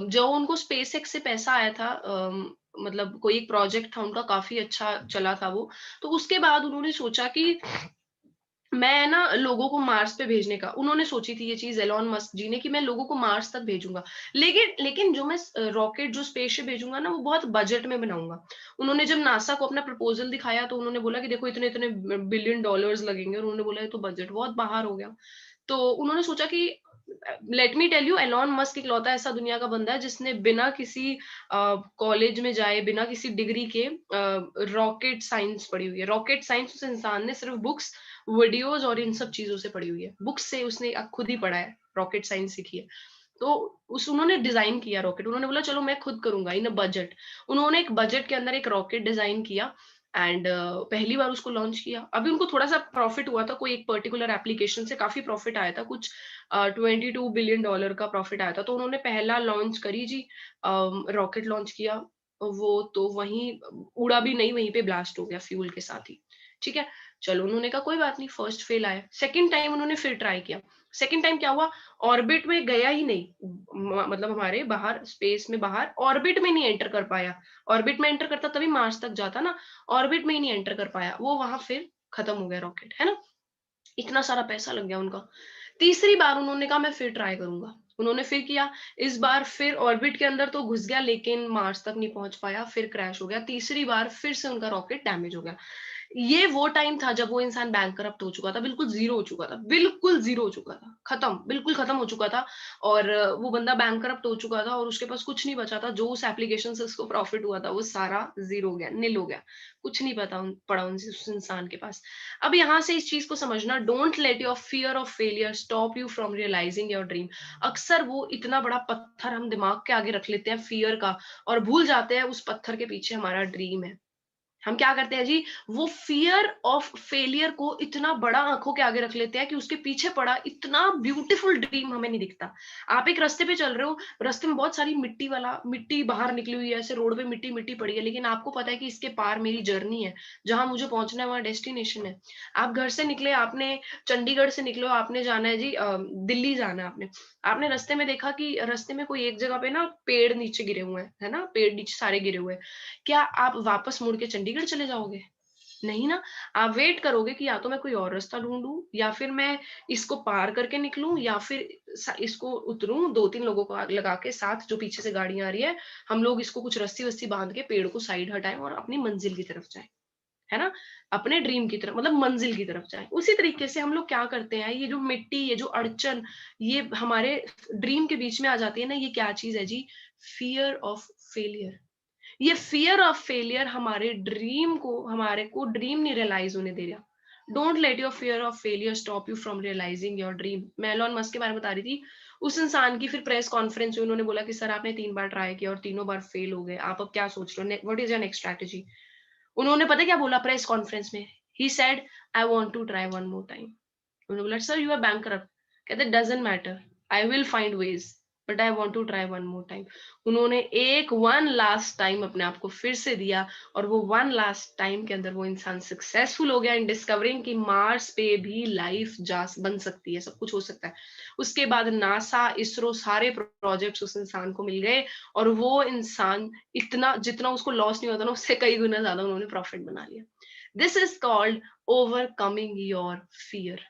Speaker 1: जो उनको स्पेस एक्स से पैसा आया था, मतलब कोई एक प्रोजेक्ट था उनका, काफी अच्छा चला था वो। तो उसके बाद उन्होंने सोचा कि मैं ना लोगों को मार्स पे भेजने का, उन्होंने सोची थी ये चीज एलॉन मस्क जी ने, कि मैं लोगों को मार्स तक भेजूंगा। लेकिन लेकिन जो मैं रॉकेट, जो स्पेसशिप भेजूंगा ना, वो बहुत बजट में बनाऊंगा। उन्होंने जब नासा को अपना प्रपोजल दिखाया तो उन्होंने बोला कि देखो इतने इतने बिलियन डॉलर्स लगेंगे, और उन्होंने बोला ये तो बजट बहुत बाहर हो गया। तो उन्होंने सोचा कि let me tell you, Elon Musk इकलौता ऐसा दुनिया का बंदा है जिसने बिना किसी कॉलेज में जाए, बिना किसी डिग्री के रॉकेट साइंस पढ़ी हुई है। रॉकेट साइंस उस इंसान ने सिर्फ बुक्स, वीडियोस और इन सब चीजों से पढ़ी हुई है। बुक्स से उसने खुद ही पढ़ा है, रॉकेट साइंस सीखी है। तो उस उन्होंने डिजाइन किया रॉकेट, उन्होंने बोला चलो मैं खुद करूंगा इन अ बजट। उन्होंने एक बजट के अंदर एक रॉकेट डिजाइन किया, एंड पहली बार उसको लॉन्च किया। अभी उनको थोड़ा सा प्रॉफिट हुआ था, कोई एक पर्टिकुलर एप्लीकेशन से काफी प्रॉफिट आया था, कुछ $22 बिलियन का प्रॉफिट आया था। तो उन्होंने पहला लॉन्च करी जी, रॉकेट लॉन्च किया। वो तो वहीं उड़ा भी नहीं, वहीं पे ब्लास्ट हो गया फ्यूल के साथ ही। ठीक है, चलो उन्होंने कहा कोई बात नहीं, फर्स्ट फेल आया। सेकंड टाइम उन्होंने फिर ट्राई किया। सेकंड टाइम क्या हुआ? ऑर्बिट में गया ही नहीं, मतलब हमारे बाहर स्पेस में, बाहर ऑर्बिट में नहीं एंटर कर पाया। ऑर्बिट में एंटर करता तभी मार्स तक जाता ना, ऑर्बिट में ही नहीं एंटर कर पाया, वो वहां फिर खत्म हो गया रॉकेट, है ना। इतना सारा पैसा लग गया उनका। तीसरी बार उन्होंने कहा मैं फिर ट्राई करूंगा। उन्होंने फिर किया। इस बार फिर ऑर्बिट के अंदर तो घुस गया, लेकिन मार्स तक नहीं पहुंच पाया, फिर क्रैश हो गया। तीसरी बार फिर से उनका रॉकेट डैमेज हो गया। ये वो टाइम था जब वो इंसान बैंकरप्ट हो चुका था, बिल्कुल जीरो हो चुका था, बिल्कुल जीरो हो चुका था, खत्म, बिल्कुल खत्म हो चुका था। और वो बंदा बैंकरप्ट हो चुका था और उसके पास कुछ नहीं बचा था। जो उस एप्लीकेशन से उसको प्रॉफिट हुआ था वो सारा जीरो हो गया, नील हो गया। कुछ नहीं पता पड़ा उस इंसान के पास। अब यहाँ से इस चीज को समझना, don't let your fear of failure stop you from realising your dream. अक्सर वो इतना बड़ा पत्थर हम दिमाग के आगे रख लेते हैं फियर का, और भूल जाते हैं उस पत्थर के पीछे हमारा ड्रीम है। हम क्या करते हैं जी, वो फियर ऑफ फेलियर को इतना बड़ा आंखों के आगे रख लेते हैं कि उसके पीछे पड़ा इतना ब्यूटीफुल ड्रीम हमें नहीं दिखता। आप एक रास्ते पे चल रहे हो, रास्ते में बहुत सारी मिट्टी वाला, मिट्टी बाहर निकली हुई है, ऐसे रोड पे मिट्टी मिट्टी पड़ी है, लेकिन आपको पता है कि इसके पार मेरी जर्नी है, जहां मुझे पहुंचना है वहां डेस्टिनेशन है। आप घर से निकले, आपने चंडीगढ़ से निकलो, आपने जाना है जी दिल्ली जाना है आपने। आपने रास्ते में देखा कि रास्ते में कोई एक जगह पे ना पेड़ नीचे गिरे हुए हैं, है ना, पेड़ नीचे सारे गिरे हुए हैं। क्या आप वापस मुड़ के चंडीगढ़ चले जाओगे? नहीं ना। आप वेट करोगे कि या तो मैं कोई और रास्ता ढूंढूं, या फिर मैं इसको पार करके निकलूं, या फिर इसको उतरूं, दो तीन लोगों को आग लगा के साथ, जो पीछे से गाड़ियां आ रही है, हम लोग इसको कुछ रस्सी वस्सी बांध के पेड़ को साइड हटाएं और अपनी मंजिल की तरफ जाएं, है ना। अपने ड्रीम की तरफ, मतलब मंजिल की तरफ जाएं। उसी तरीके से हम लोग क्या करते हैं, ये जो मिट्टी, ये जो अड़चन, ये हमारे ड्रीम के बीच में आ जाती है ना, ये क्या चीज है जी? Fear of failure. ये फियर ऑफ फेलियर हमारे ड्रीम को, हमारे को ड्रीम नहीं रियलाइज होने दे रहा। Don't let your fear of failure stop you from realising your dream. मैं एलॉन मस्क के बारे में बता रही थी। उस इंसान की फिर प्रेस कॉन्फ्रेंस हुई, उन्होंने बोला कि सर आपने 3 बार ट्राई किया और तीनों बार फेल हो गए, आप अब क्या सोच रहे हो, what is your next strategy? उन्होंने पता है क्या बोला प्रेस कॉन्फ्रेंस में? He said I want to try one more time. उन्होंने बोला सर यू आर बैंकरप्ट। कहते doesn't matter, I will find ways, but I want to try one more time. उन्होंने एक वन लास्ट टाइम अपने आप को फिर से दिया, और वो वन लास्ट टाइम के अंदर वो इंसान सक्सेसफुल हो गया इन डिस्कवरिंग कि मार्स पे भी लाइफ जा बन सकती है, सब कुछ हो सकता है। उसके बाद नासा, इसरो, सारे प्रोजेक्ट्स उस इंसान को मिल गए, और वो इंसान इतना, जितना उसको लॉस नहीं होता ना, उससे कई गुना ज्यादा उन्होंने प्रॉफिट बना लिया। This is called overcoming your fear.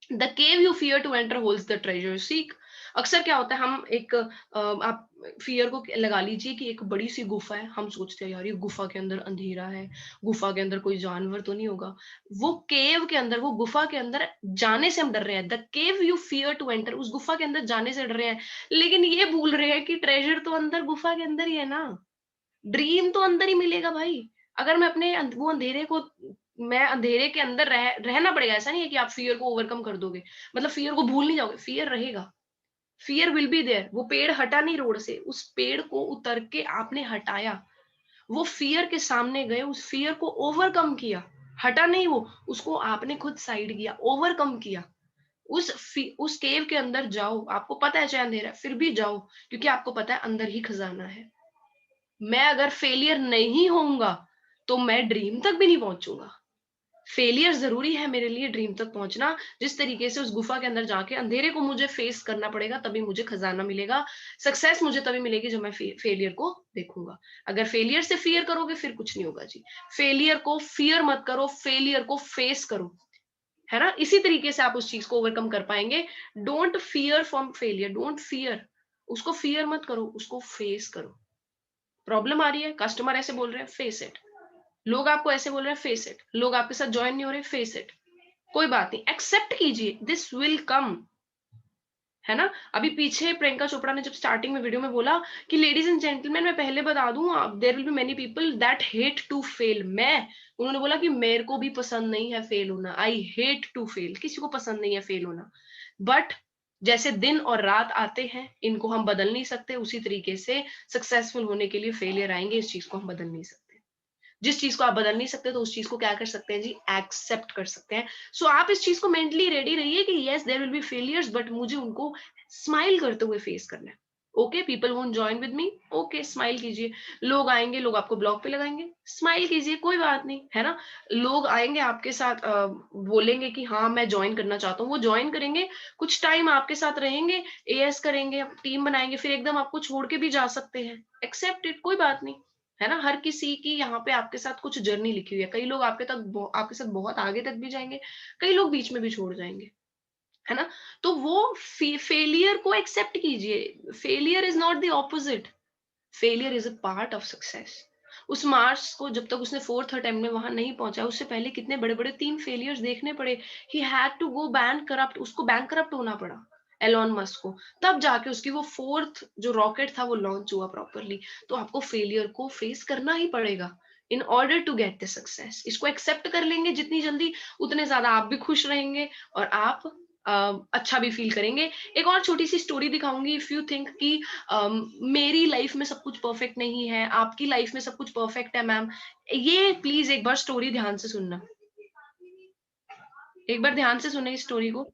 Speaker 1: The cave you fear to enter holds the treasure seek. अक्सर क्या होता है, हम एक आप फियर को लगा लीजिए कि एक बड़ी सी गुफा है, हम सोचते हैं यार ये गुफा के अंदर अंधेरा है, गुफा के अंदर कोई जानवर तो नहीं होगा। वो केव के अंदर, वो गुफा के अंदर जाने से हम डर रहे हैं। The cave you fear to enter, उस गुफा के अंदर जाने से डर रहे हैं, लेकिन ये भूल रहे हैं कि ट्रेजर तो अंदर गुफा के अंदर ही है ना। ड्रीम तो अंदर ही मिलेगा भाई। अगर मैं अपने वो अंधेरे को मैं अंधेरे के अंदर रहना पड़ेगा। ऐसा नहीं है कि आप फियर को ओवरकम कर दोगे, मतलब फियर को भूल नहीं जाओगे, फियर रहेगा। Fear will be there. वो पेड़ हटा नहीं रोड से, उस पेड़ को उतर के आपने हटाया। वो फियर के सामने गए, उस फियर को ओवरकम किया। हटा नहीं वो, उसको आपने खुद साइड किया, ओवरकम किया। उस केव के अंदर जाओ, आपको पता है चाहे अंधेरा है, फिर भी जाओ, क्योंकि आपको पता है अंदर ही खजाना है। मैं अगर फेलियर नहीं होऊंगा तो मैं ड्रीम तक भी नहीं पहुंचूंगा। फेलियर जरूरी है मेरे लिए ड्रीम तक पहुंचना। जिस तरीके से उस गुफा के अंदर जाके अंधेरे को मुझे फेस करना पड़ेगा, तभी मुझे खजाना मिलेगा। सक्सेस मुझे तभी मिलेगी जब मैं फेलियर को देखूंगा। अगर फेलियर से फियर करोगे फिर कुछ नहीं होगा जी। फेलियर को फियर मत करो, फेलियर को फेस करो, है ना? इसी तरीके से आप उस चीज को ओवरकम कर पाएंगे। Don't fear from failure, don't fear. उसको फियर मत करो, उसको फेस करो। प्रॉब्लम आ रही है, कस्टमर ऐसे बोल रहे हैं, फेस इट। लोग आपको ऐसे बोल रहे हैं, फेस इट। लोग आपके साथ ज्वाइन नहीं हो रहे, फेस इट। कोई बात नहीं, एक्सेप्ट कीजिए, दिस विल कम, है ना? अभी पीछे प्रियंका चोपड़ा ने जब स्टार्टिंग में वीडियो में बोला कि लेडीज एंड जेंटलमैन, मैं पहले बता दूं, there will be many people that hate to fail. मैं उन्होंने बोला कि मेरे को भी पसंद नहीं है फेल होना, आई हेट टू फेल। किसी को पसंद नहीं है फेल होना, बट जैसे दिन और रात आते हैं, इनको हम बदल नहीं सकते, उसी तरीके से सक्सेसफुल होने के लिए फेलियर आएंगे, इस चीज को हम बदल नहीं सकते। जिस चीज को आप बदल नहीं सकते तो उस चीज को क्या कर सकते हैं जी, एक्सेप्ट कर सकते हैं। सो आप इस चीज को मेंटली रेडी रहिए कि yes there will be failures, but मुझे उनको स्माइल करते हुए फेस करना है। Okay, people won't join with me, okay, smile कीजिए। लोग आएंगे, लोग आपको ब्लॉक पे लगाएंगे, स्माइल कीजिए, कोई बात नहीं, है ना? लोग आएंगे आपके साथ, बोलेंगे कि हाँ मैं ज्वाइन करना चाहता हूँ, वो ज्वाइन करेंगे, कुछ टाइम आपके साथ रहेंगे, एएस करेंगे, टीम बनाएंगे, फिर एकदम आपको छोड़ के भी जा सकते हैं। एक्सेप्ट इट, कोई बात नहीं, है ना? हर किसी की यहाँ पे आपके साथ कुछ जर्नी लिखी हुई है। कई लोग आपके साथ बहुत आगे तक भी जाएंगे, कई लोग बीच में भी छोड़ जाएंगे, है ना? तो वो फेलियर को एक्सेप्ट कीजिए। Failure is not the opposite, failure is a part of success. उस मार्स को जब तक उसने फोर्थ अटेम्प्ट में वहां नहीं पहुंचा, उससे पहले कितने बड़े बड़े 3 फेलियर्स देखने पड़े। He had to go bankrupt, उसको बैंक करप्ट होना पड़ा एलॉन मस्क को, तब जाके उसकी वो फोर्थ जो रॉकेट था वो लॉन्च हुआ प्रॉपरली। तो आपको फेलियर को फेस करना ही पड़ेगा in order to get the success. इसको एक्सेप्ट कर लेंगे जितनी जल्दी, उतने ज्यादा आप भी खुश रहेंगे और आप अच्छा भी फील करेंगे। एक और छोटी सी स्टोरी दिखाऊंगी। इफ यू थिंक कि मेरी लाइफ में सब कुछ परफेक्ट नहीं है, आपकी लाइफ में सब कुछ परफेक्ट है मैम, ये प्लीज एक बार स्टोरी ध्यान से सुनना, एक बार ध्यान से सुने इस स्टोरी को।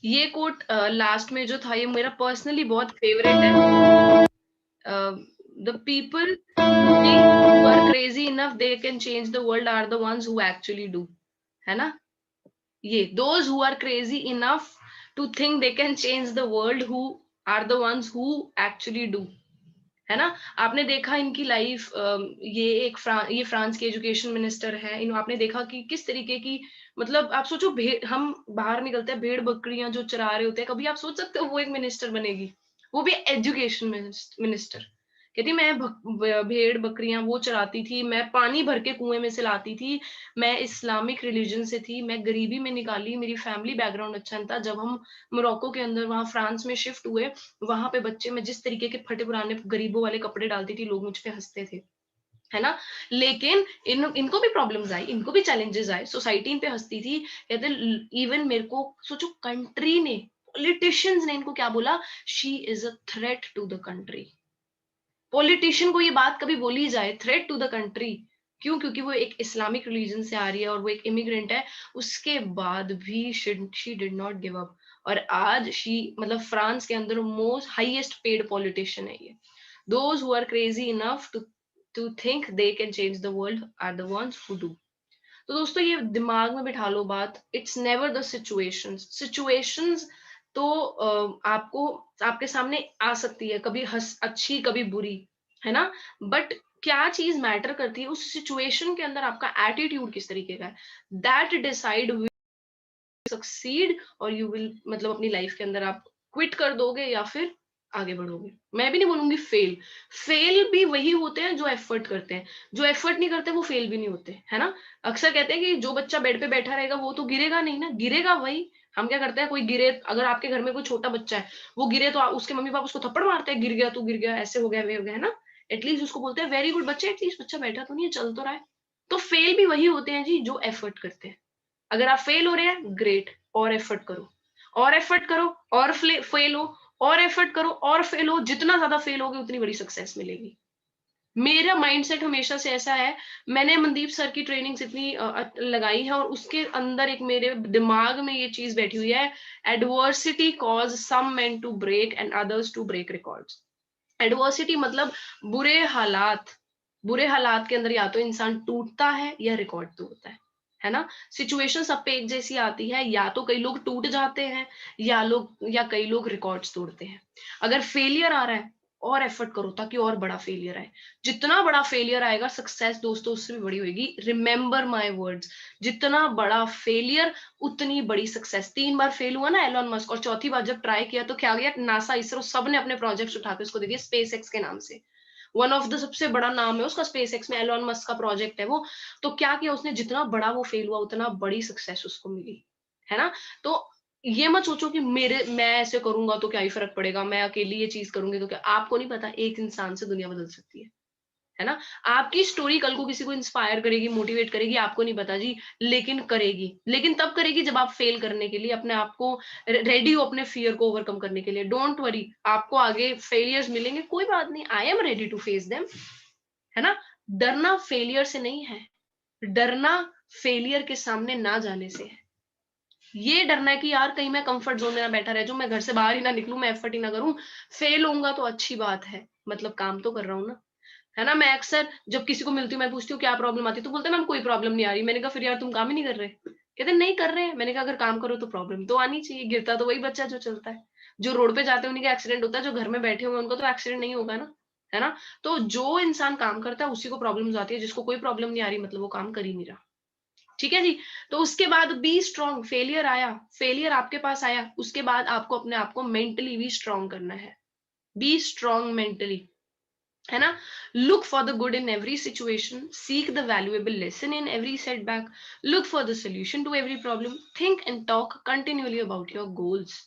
Speaker 1: ये कोट लास्ट में जो था, ये मेरा पर्सनली बहुत फेवरेट है। The people who are crazy enough they can change the world are the ones who actually do, है ना? ये those who are crazy enough to think they can change the world who are the ones who actually do, है ना? आपने देखा इनकी life, ये France के एजुकेशन मिनिस्टर हैं। इन आपने देखा कि किस तरीके की, मतलब आप सोचो, हम बाहर निकलते हैं, भेड़-बकरियाँ जो चरा रहे होते हैं, कभी आप सोच सकते हो वो एक मिनिस्टर बनेगी? वो भी एजुकेशन मिनिस्टर। कहती मैं भेड़-बकरियाँ वो चराती थी, मैं पानी भर के कुएँ में से लाती थी, मैं इस्लामिक रिलिजन से थी, मैं गरीबी में निकाली, मेरी फैमिली बैकग्राउंड अच्छा नहीं था। जब हम मोरक्को के अंदर वहाँ फ्रांस में शिफ्ट हुए, वहाँ पे बच्चे, मैं जिस तरीके के फटे-पुराने गरीबों वाले कपड़े डालती थी, लोग मुझ पे हँसते थे, है ना? लेकिन इनको भी प्रॉब्लम्स आई, इनको भी चैलेंजेस आए, सोसाइटी इन पे हँसती थी। कहते इवन मेरे को सोचो, कंट्री ने, पॉलिटिशियंस ने इनको क्या बोला, she is a threat to the country. Politician को ये बात कभी बोली जाए, थ्रेट टू द कंट्री, क्यों? क्योंकि वो एक इस्लामिक रिलीजन से आ रही है और वो एक इमिग्रेंट है, उसके बाद भी she did not give up. और आज मतलब फ्रांस के अंदर मोस्ट हाईएस्ट पेड पॉलिटिशियन है ये। Those who are crazy enough to think they can change the world are the ones who do. तो दोस्तों, ये दिमाग में बिठा लो बात, it's never the situations. Situations तो आपको, आपके सामने आ सकती है, कभी अच्छी कभी बुरी, है ना? बट क्या चीज मैटर करती है, उस सिचुएशन के अंदर आपका एटीट्यूड किस तरीके का है, दैट डिसाइड सक्सीड, और यू विल, मतलब अपनी लाइफ के अंदर आप क्विट कर दोगे या फिर आगे बढ़ोगे। मैं भी नहीं बोलूंगी फेल, फेल भी वही होते हैं जो एफर्ट करते हैं, जो एफर्ट नहीं करते वो फेल भी नहीं होते, है ना? अक्सर कहते हैं कि जो बच्चा बेड पे बैठा रहेगा वो तो गिरेगा नहीं ना, गिरेगा वही। हम क्या करते हैं, कोई गिरे, अगर आपके घर में कोई छोटा बच्चा है, वो गिरे तो उसके मम्मी पापा उसको थप्पड़ मारते हैं, गिर गया तू, गिर गया, ऐसे हो गया, वे हो गया, है ना? एटलीस्ट उसको बोलते हैं वेरी गुड बच्चा, एटलीस्ट बच्चा बैठा तो नहीं है, चल तो रहा है। तो फेल भी वही होते हैं जी जो एफर्ट करते हैं। अगर आप फेल हो रहे हैं, ग्रेट, और एफर्ट करो, और एफर्ट करो, और फेल हो, और एफर्ट करो, और फेल हो, जितना ज्यादा फेल होगे उतनी बड़ी सक्सेस मिलेगी। मेरा माइंडसेट हमेशा से ऐसा है। मैंने मनदीप सर की ट्रेनिंग्स इतनी लगाई है, और उसके अंदर एक मेरे दिमाग में ये चीज बैठी हुई है, adversity cause some men to break and others to break records. Adversity मतलब बुरे हालात, बुरे हालात के अंदर या तो इंसान टूटता है या रिकॉर्ड तोड़ता है ना? सिचुएशन सब पे एक जैसी आती है, या तो कई लोग टूट जाते हैं, या कई लोग रिकॉर्ड्स तोड़ते हैं। अगर फेलियर आ रहा है, और एफर्ट करो ताकि और बड़ा फेलियर आए। जितना बड़ा फेलियर आएगा, सक्सेस दोस्तों उससे भी बड़ी होगी। रिमेंबर माय वर्ड्स, जितना बड़ा फेलियर उतनी बड़ी सक्सेस। 3 बार फेल हुआ ना एलन मस्क, और चौथी बार जब ट्राई किया तो क्या गया, नासा, इसरो, सब ने अपने प्रोजेक्ट्स उठा के उसको दे दिए, स्पेस एक्स के नाम से। वन ऑफ द सबसे बड़ा नाम है उसका, स्पेस एक्स में एलन मस्क का प्रोजेक्ट है वो। तो क्या किया उसने, जितना बड़ा वो फेल हुआ उतना बड़ी सक्सेस उसको मिली, है ना? तो ये मत सोचो कि मैं ऐसे करूंगा तो क्या ही फर्क पड़ेगा, मैं अकेली ये चीज करूंगी तो क्या। आपको नहीं पता, एक इंसान से दुनिया बदल सकती है ना? आपकी स्टोरी कल को किसी को इंस्पायर करेगी, मोटिवेट करेगी, आपको नहीं पता जी, लेकिन करेगी। लेकिन तब करेगी जब आप फेल करने के लिए अपने आप को रेडी हो, अपने फियर को ओवरकम करने के लिए। डोंट वरी, आपको आगे फेलियर्स मिलेंगे, कोई बात नहीं, I am ready to face them, है ना? डरना फेलियर से नहीं है, डरना फेलियर के सामने ना जाने से है। ये डरना है कि यार कहीं मैं कंफर्ट जोन में ना बैठा रह जाऊं, मैं घर से बाहर ही ना निकलूं, मैं एफर्ट ही ना करूं, फेल होऊंगा तो अच्छी बात है, मतलब काम तो कर रहा हूं ना, है ना? मैं अक्सर जब किसी को मिलती हूँ, मैं पूछती हूँ क्या प्रॉब्लम आती है, तो बोलते हैं मैम कोई प्रॉब्लम नहीं आ रही। मैंने कहा फिर यार तुम काम ही नहीं कर रहे, कहते नहीं कर रहे हैं। मैंने कहा अगर काम करो तो प्रॉब्लम तो आनी चाहिए, गिरता तो वही बच्चा जो चलता है। जो रोड पे जाते हैं उन्हीं का एक्सीडेंट होता है, जो घर में बैठे हुए उनको तो एक्सीडेंट नहीं होगा ना, है ना? तो जो इंसान काम करता है उसी को प्रॉब्लम आती है, जिसको कोई प्रॉब्लम नहीं आ रही मतलब वो काम कर ही नहीं रहा। ठीक है जी? तो उसके बाद बी स्ट्रांग, फेलियर आया, फेलियर आपके पास आया, उसके बाद आपको अपने आप को मेंटली भी स्ट्रांग करना है। बी स्ट्रांग मेंटली, है ना? Look for the good in every situation, seek the valuable lesson in every setback, look for the solution to every problem, think and talk continuously about your goals.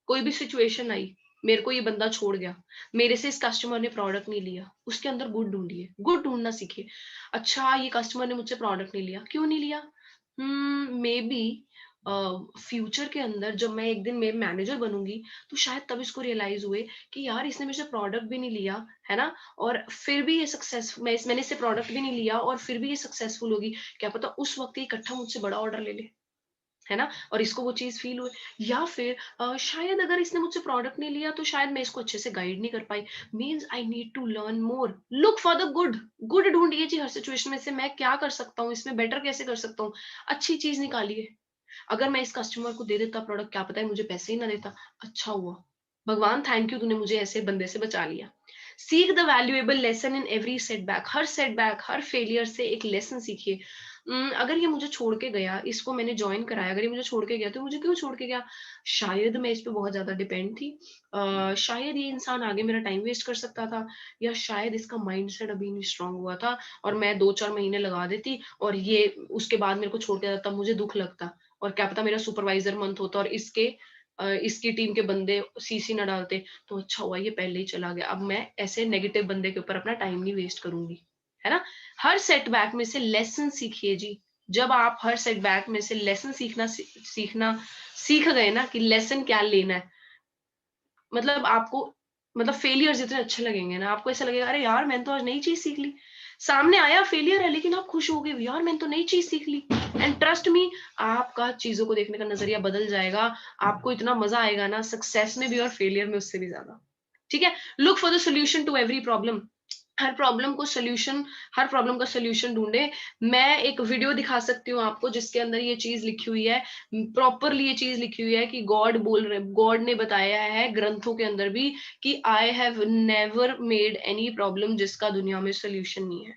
Speaker 1: कोई भी situation आई, मेरे को ये बंदा छोड़ गया, मेरे से इस कस्टमर ने प्रोडक्ट नहीं लिया, उसके अंदर गुड ढूंढिए, गुड ढूंढना सीखिए। अच्छा, ये कस्टमर ने मुझसे प्रोडक्ट नहीं लिया, क्यों नहीं लिया? मे बी फ्यूचर के अंदर जब मैं एक दिन मैं मैनेजर बनूंगी, तो शायद तब इसको रियलाइज हुए कि यार इसने मेरे से प्रोडक्ट भी नहीं लिया, है ना? और फिर भी ये सक्सेस, मैंने इससे प्रोडक्ट भी नहीं लिया और फिर भी ये सक्सेसफुल होगी। क्या पता उस वक्त ये इकट्ठा मुझसे बड़ा ऑर्डर ले ले, है ना? और इसको वो चीज़ फ़ील हुई। या फिर शायद अगर इसने मुझसे प्रोडक्ट नहीं लिया तो शायद मैं इसको अच्छे से गाइड नहीं कर पाई। Means I need to learn more. Look for the good. Good ढूँढिए जी हर सिचुएशन में से, मैं क्या कर सकता हूँ, इसमें बेटर कैसे कर सकता हूँ? अच्छी चीज़ निकालिए। अगर मैं इस कस्टमर को दे देता प्रोडक्ट, क्या पता है मुझे पैसे ही ना देता, अच्छा हुआ। भगवान थैंक यू, तूने मुझे ऐसे बंदे से बचा लिया। Seek the valuable lesson in every setback, her failure से एक लेसन सीखिए। अगर ये मुझे छोड़ के गया, इसको मैंने जॉइन कराया, अगर ये मुझे छोड़ के गया तो मुझे क्यों छोड़ के गया? शायद मैं इस पे बहुत ज्यादा डिपेंड थी, शायद ये इंसान आगे मेरा टाइम वेस्ट कर सकता था, या शायद इसका माइंडसेट अभी नहीं स्ट्रांग हुआ था और मैं 2-4 महीने लगा देती और ये उसके बाद मेरे को छोड़ के जाता, तब मुझे दुख लगता। और क्या पता मेरा सुपरवाइजर मंथ होता और इसकी टीम के बंदे सीसी ना डालते, तो अच्छा हुआ ये पहले ही चला गया। अब मैं ऐसे नेगेटिव बंदे के ऊपर अपना टाइम नहीं वेस्ट करूंगी, है ना? हर सेटबैक में से लेसन सीखिए जी। जब आप हर सेटबैक में से लेसन सीखना सीख गए ना कि लेसन क्या लेना है, मतलब आपको, मतलब फेलियर जितने अच्छे लगेंगे ना, आपको ऐसा लगेगा अरे यार मैंने तो आज नई चीज सीख ली। सामने आया फेलियर है लेकिन आप खुश हो गए, यार मैंने तो नई चीज सीख ली। एंड ट्रस्ट मी, आपका चीजों को देखने का नजरिया बदल जाएगा। आपको इतना मजा आएगा ना सक्सेस में भी और फेलियर में उससे भी ज्यादा। ठीक है? Look for the solution to every problem. हर प्रॉब्लम को सोल्यूशन हर प्रॉब्लम का सोल्यूशन ढूंढे। मैं एक वीडियो दिखा सकती हूँ आपको जिसके अंदर ये चीज लिखी हुई है, प्रॉपरली ये चीज लिखी हुई है कि गॉड ने बताया है ग्रंथों के अंदर भी कि I have never made any problem जिसका दुनिया में सोल्यूशन नहीं है।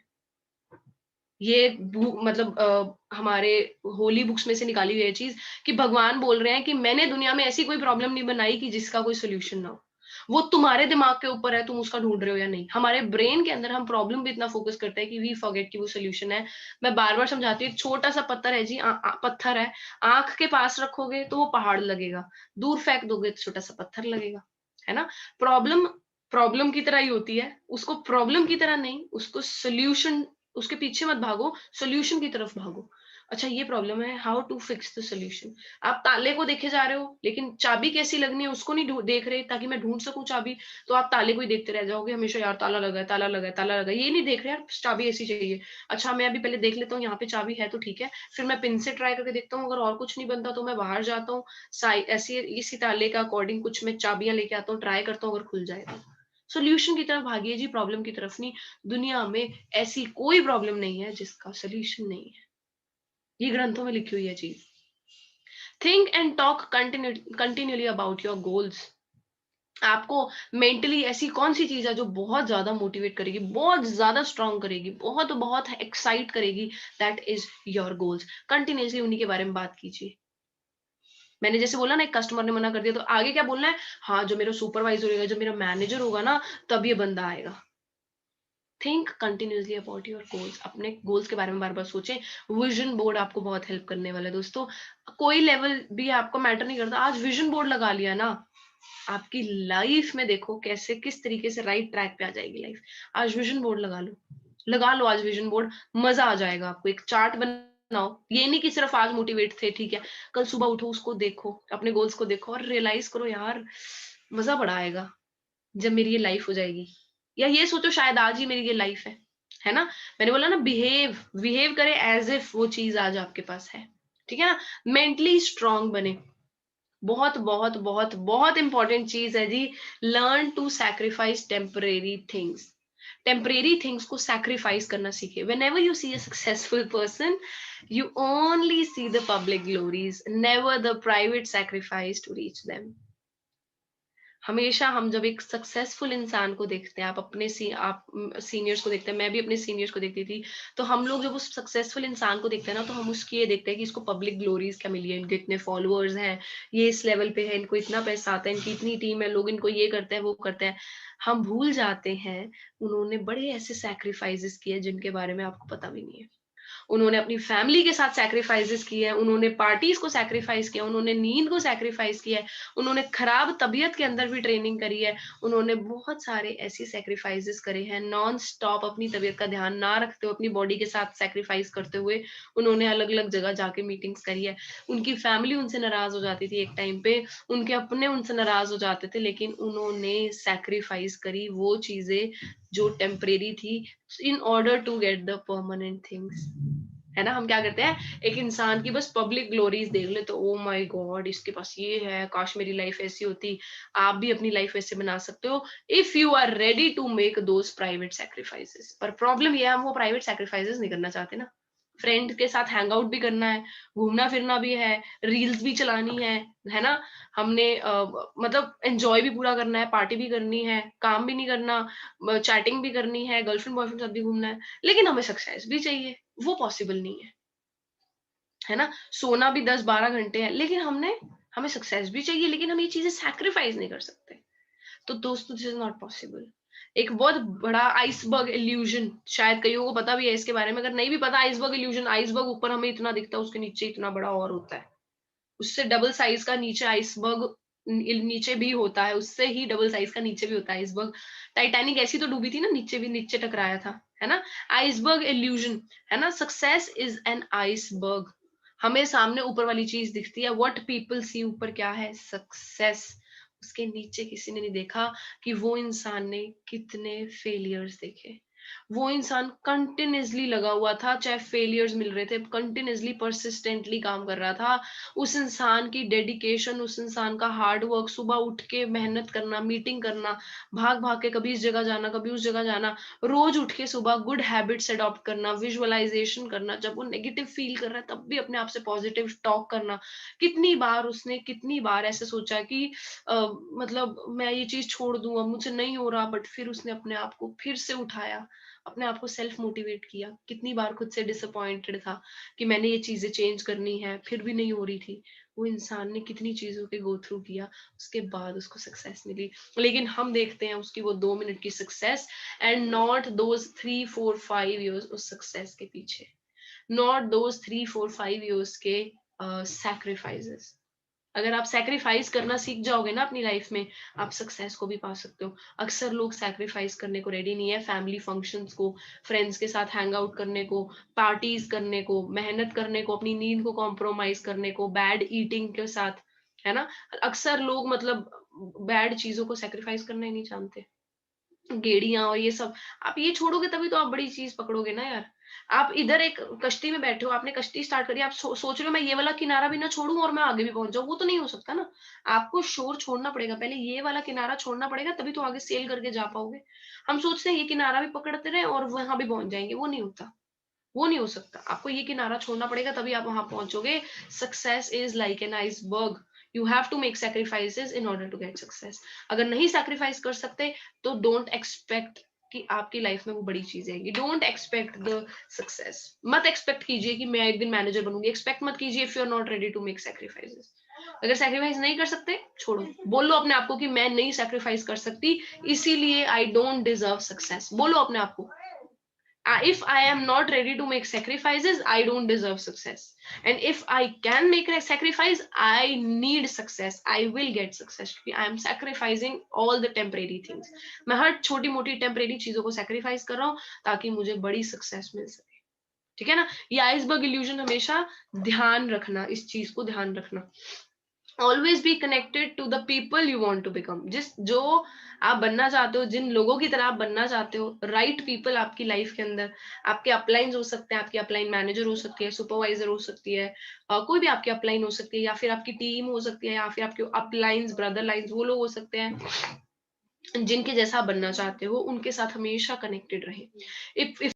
Speaker 1: ये मतलब हमारे होली बुक्स में से निकाली हुई है चीज, कि भगवान बोल रहे हैं कि मैंने दुनिया में ऐसी कोई प्रॉब्लम नहीं बनाई कि जिसका कोई सोल्यूशन ना हो। वो तुम्हारे दिमाग के ऊपर है, तुम उसका ढूंढ रहे हो या नहीं। हमारे ब्रेन के अंदर हम प्रॉब्लम भी इतना फोकस करते हैं कि वी फॉरगेट कि वो सोल्यूशन है। मैं बार बार समझाती हूँ, एक छोटा सा पत्थर है जी, पत्थर है, आंख के पास रखोगे तो वो पहाड़ लगेगा, दूर फेंक दोगे तो छोटा सा पत्थर लगेगा, है ना? प्रॉब्लम प्रॉब्लम की तरह ही होती है, उसको प्रॉब्लम की तरह नहीं, उसको सोल्यूशन, उसके पीछे मत भागो, सॉल्यूशन की तरफ भागो। अच्छा ये प्रॉब्लम है, how to fix the solution. आप ताले को देखे जा रहे हो लेकिन चाबी कैसी लगनी है उसको नहीं देख रहे, ताकि मैं ढूंढ सकूं चाबी, तो आप ताले को ही देखते रह जाओगे हमेशा, यार ताला लगा है, ताला लगा है, ताला लगा है, ये नहीं देख रहे यार चाबी ऐसी चाहिए। अच्छा मैं अभी पहले देख लेता हूँ यहाँ पे चाबी है तो ठीक है, फिर मैं पिन से ट्राई करके देखता हूँ, अगर और कुछ नहीं बनता तो मैं बाहर जाता हूँ, ऐसी इसी ताले का अकॉर्डिंग कुछ मैं चाबियां लेके आता हूँ, ट्राई करता हूँ, अगर खुल जाए तो। सॉल्यूशन की तरफ भागिए जी, प्रॉब्लम की तरफ नहीं। दुनिया में ऐसी कोई प्रॉब्लम नहीं है जिसका सोल्यूशन नहीं है, ये ग्रंथों में लिखी हुई है चीज। Think and talk continually about your goals. आपको मेंटली ऐसी कौन सी चीज है जो बहुत ज्यादा मोटिवेट करेगी, बहुत ज्यादा स्ट्रांग करेगी, बहुत बहुत एक्साइट करेगी? That is your goals. Continuously उन्हीं के बारे में बात कीजिए। मैंने जैसे बोला ना, एक कस्टमर ने मना कर दिया तो आगे क्या बोलना है? हाँ जो मेरा सुपरवाइजर होगा, जो मेरा मैनेजर होगा ना, तब ये बंदा आएगा। Think continuously about your goals. अपने गोल्स के बारे में बार बार सोचें। विजन बोर्ड आपको बहुत हेल्प करने वाला है दोस्तों। कोई लेवल भी आपको मैटर नहीं करता, आज विजन बोर्ड लगा लिया ना, आपकी लाइफ में देखो कैसे किस तरीके से राइट ट्रैक पे आ जाएगी लाइफ। आज विजन बोर्ड लगा लो आज विजन बोर्ड, मजा आ जाएगा आपको। एक चार्ट बनाओ, ये नहीं कि सिर्फ आज मोटिवेट थे, ठीक है, कल सुबह उठो, उसको देखो, अपने गोल्स को देखो और रियलाइज करो यार मजा बड़ा आएगा जब मेरी ये लाइफ हो जाएगी। या ये सोचो शायद आज ही मेरी ये लाइफ है ना? मैंने बोला ना, बिहेव करे एज इफ वो चीज आज आपके पास है। ठीक है ना? मेंटली स्ट्रांग बने। बहुत बहुत बहुत बहुत इंपॉर्टेंट चीज है जी। Learn to sacrifice temporary things को सैक्रिफाइस करना सीखे। Whenever you see a successful person, you only see the public glories, never the private sacrifice to reach them. हमेशा हम जब एक सक्सेसफुल इंसान को देखते हैं, आप सीनियर्स को देखते हैं, मैं भी अपने सीनियर्स को देखती थी, तो हम लोग जब उस सक्सेसफुल इंसान को देखते हैं ना, तो हम उसकी ये देखते हैं कि इसको पब्लिक ग्लोरीज क्या मिली है, इनके इतने फॉलोअर्स हैं, ये इस लेवल पे है, इनको इतना पैसा आता है, इनकी इतनी टीम है, लोग इनको ये करते हैं वो करते हैं। हम भूल जाते हैं उन्होंने बड़े ऐसे सैक्रिफाइसेस किए जिनके बारे में आपको पता भी नहीं है। उन्होंने अपनी फैमिली के साथ सैक्रिफाइसेस किए हैं, उन्होंने पार्टीज को सैक्रिफाइस किया, उन्होंने नींद को सैक्रिफाइस किया है, उन्होंने खराब तबीयत के अंदर भी ट्रेनिंग करी है, उन्होंने बहुत सारे ऐसी सैक्रिफाइसेस करे हैं, नॉन स्टॉप अपनी तबीयत का ध्यान ना रखते हुए, अपनी बॉडी के साथ सैक्रिफाइस करते हुए उन्होंने अलग अलग जगह जाके मीटिंग्स करी है। उनकी फैमिली उनसे नाराज हो जाती थी एक टाइम पे, उनके अपने उनसे नाराज हो जाते थे, लेकिन उन्होंने सैक्रिफाइस करी वो चीजें जो टेम्परेरी थी, in order to get the permanent things. है ना? हम क्या करते हैं, एक इंसान की बस पब्लिक ग्लोरीज देख ले तो ओ माय गॉड इसके पास ये है, काश मेरी लाइफ ऐसी होती। आप भी अपनी लाइफ ऐसे बना सकते हो if you are ready to make those private sacrifices. पर प्रॉब्लम ये है, हम वो प्राइवेट सैक्रिफाइसेस नहीं करना चाहते ना, फ्रेंड के साथ हैंग आउट भी करना है, घूमना फिरना भी है, रील्स भी चलानी है ना? हमने मतलब एन्जॉय भी पूरा करना है, पार्टी भी करनी है, काम भी नहीं करना, चैटिंग भी करनी है, गर्लफ्रेंड बॉयफ्रेंड के साथ भी घूमना है, लेकिन हमें सक्सेस भी चाहिए, वो पॉसिबल नहीं है ना? सोना भी 10-12 घंटे है, लेकिन हमें सक्सेस भी चाहिए, लेकिन हम ये चीज़ें सैक्रिफाइस नहीं कर सकते। तो दोस्तों दिस इज नॉट पॉसिबल। एक बहुत बड़ा आइसबर्ग इल्यूजन, शायद कईयों को पता भी है इसके बारे में, अगर नहीं भी पता आइसबर्ग इल्यूजन, आइसबर्ग ऊपर हमें इतना दिखता है, उसके नीचे इतना बड़ा और होता है, उससे डबल साइज का नीचे आइसबर्ग नीचे भी होता है, उससे ही डबल साइज का नीचे भी होता है आइसबर्ग। टाइटैनिक ऐसी तो डूबी थी ना, नीचे भी नीचे टकराया था, है ना? आइसबर्ग इल्यूजन, है ना? Success is an iceberg. हमें सामने ऊपर वाली चीज दिखती है, व्हाट पीपल सी, ऊपर क्या है? सक्सेस। उसके नीचे किसी ने नहीं देखा कि वो इंसान ने कितने फेलियर्स देखे। वो इंसान कंटिन्यूअसली लगा हुआ था, चाहे फेलियर्स मिल रहे थे, कंटिन्यूअसली परसिस्टेंटली काम कर रहा था। उस इंसान की डेडिकेशन, उस इंसान का हार्ड वर्क, सुबह उठ के मेहनत करना, मीटिंग करना, भाग-भाग के कभी इस जगह जाना, कभी उस जगह जाना, रोज उठ के सुबह गुड हैबिट्स अडॉप्ट करना, विजुअलाइजेशन करना, जब वो नेगेटिव फील कर रहा है तब भी अपने आप से पॉजिटिव टॉक करना। कितनी बार ऐसे सोचा कि अ, मतलब मैं ये चीज़ छोड़ दूँ, अब मुझसे नहीं हो रहा, बट फिर उसने अपने आप को फिर से उठाया, अपने आप को सेल्फ मोटिवेट किया। कितनी बार खुद से डिसअपॉइंटेड था कि मैंने ये चीज़ें चेंज करनी है, फिर भी नहीं हो रही थी। वो इंसान ने कितनी चीज़ों के गो थ्रू किया, उसके बाद उसको सक्सेस मिली। लेकिन हम देखते हैं उसकी वो 2 मिनट की success and not those 3, 4, 5 years उस सक्सेस के पीछे। नॉट दोज़ 3, 4, 5 इयर्स के सैक्रिफाइसेस। अगर आप सैक्रिफाइस करना सीख जाओगे ना अपनी लाइफ में, आप सक्सेस को भी पा सकते हो। अक्सर लोग सैक्रिफाइस करने को रेडी नहीं है, फैमिली फंक्शंस को, फ्रेंड्स के साथ हैंग आउट करने को, पार्टीज करने को, मेहनत करने को, अपनी नींद को कॉम्प्रोमाइज करने को, बैड ईटिंग के साथ, है ना? अक्सर लोग मतलब बैड चीजों को सैक्रिफाइस करना ही नहीं जानते। गेड़ियाँ और ये सब, आप ये छोड़ोगे तभी तो आप बड़ी चीज़ पकड़ोगे ना यार। आप इधर एक कश्ती में बैठे हो, आपने कश्ती स्टार्ट करी, आप सोच रहे हो मैं ये वाला किनारा भी ना छोड़ूँ और मैं आगे भी पहुँच जाऊँ, वो तो नहीं हो सकता ना। आपको शोर छोड़ना पड़ेगा, पहले ये वाला किनारा छोड़ना पड़ेगा तभी तो आगे सेल करके जा पाओगे। हम सोचते हैं ये किनारा भी पकड़ते रहें और वहाँ भी पहुँच जाएँगे, वो नहीं होता। वो नहीं हो सकता। आपको ये किनारा छोड़ना पड़ेगा तभी आप वहाँ पहुँचोगे। Success is like an iceberg. You have to make sacrifices in order to get success. अगर नहीं सैक्रिफाइस कर सकते तो डोंट एक्सपेक्ट कि आपकी लाइफ में वो बड़ी चीज़ आएगी। Don't expect the success. मत एक्सपेक्ट कीजिए कि मैं एक दिन मैनेजर बनूँगी। एक्सपेक्ट मत कीजिए if you are not ready to make sacrifices. अगर सैक्रिफाइस नहीं कर सकते, छोड़ो। बोलो अपने आप को कि मैं नहीं सैक्रिफाइस कर सकती, इसीलिए आई डोंट डिजर्व सक्सेस। बोलो अपने आप को। If I am not ready to make sacrifices, I don't deserve success. And if I can make a sacrifice, I need success. I will get success. I am sacrificing all the temporary things. मैं हर छोटी मोटी temporary चीजों को sacrifice कर रहा हूँ ताकि मुझे बड़ी सक्सेस मिल सके। ठीक है ना? ये आइसबर्ग इल्यूजन हमेशा ध्यान रखना, इस चीज को ध्यान रखना। Always be connected to the people you want to become. जो आप बनना चाहते हो, जिन लोगों की तरह आप बनना चाहते हो, राइट पीपल आपकी लाइफ के अंदर। आपके अपलाइंस हो सकते हैं, आपकी अपलाइन मैनेजर हो सकती है, सुपरवाइजर हो सकती है, कोई भी आपकी अपलाइन हो सकती है, या फिर आपकी टीम हो सकती है, या फिर आपके अपलाइंस, ब्रदर लाइन्स, वो लोग हो सकते हैं जिनके जैसा आप बनना चाहते हो, उनके साथ हमेशा कनेक्टेड रहे। इफ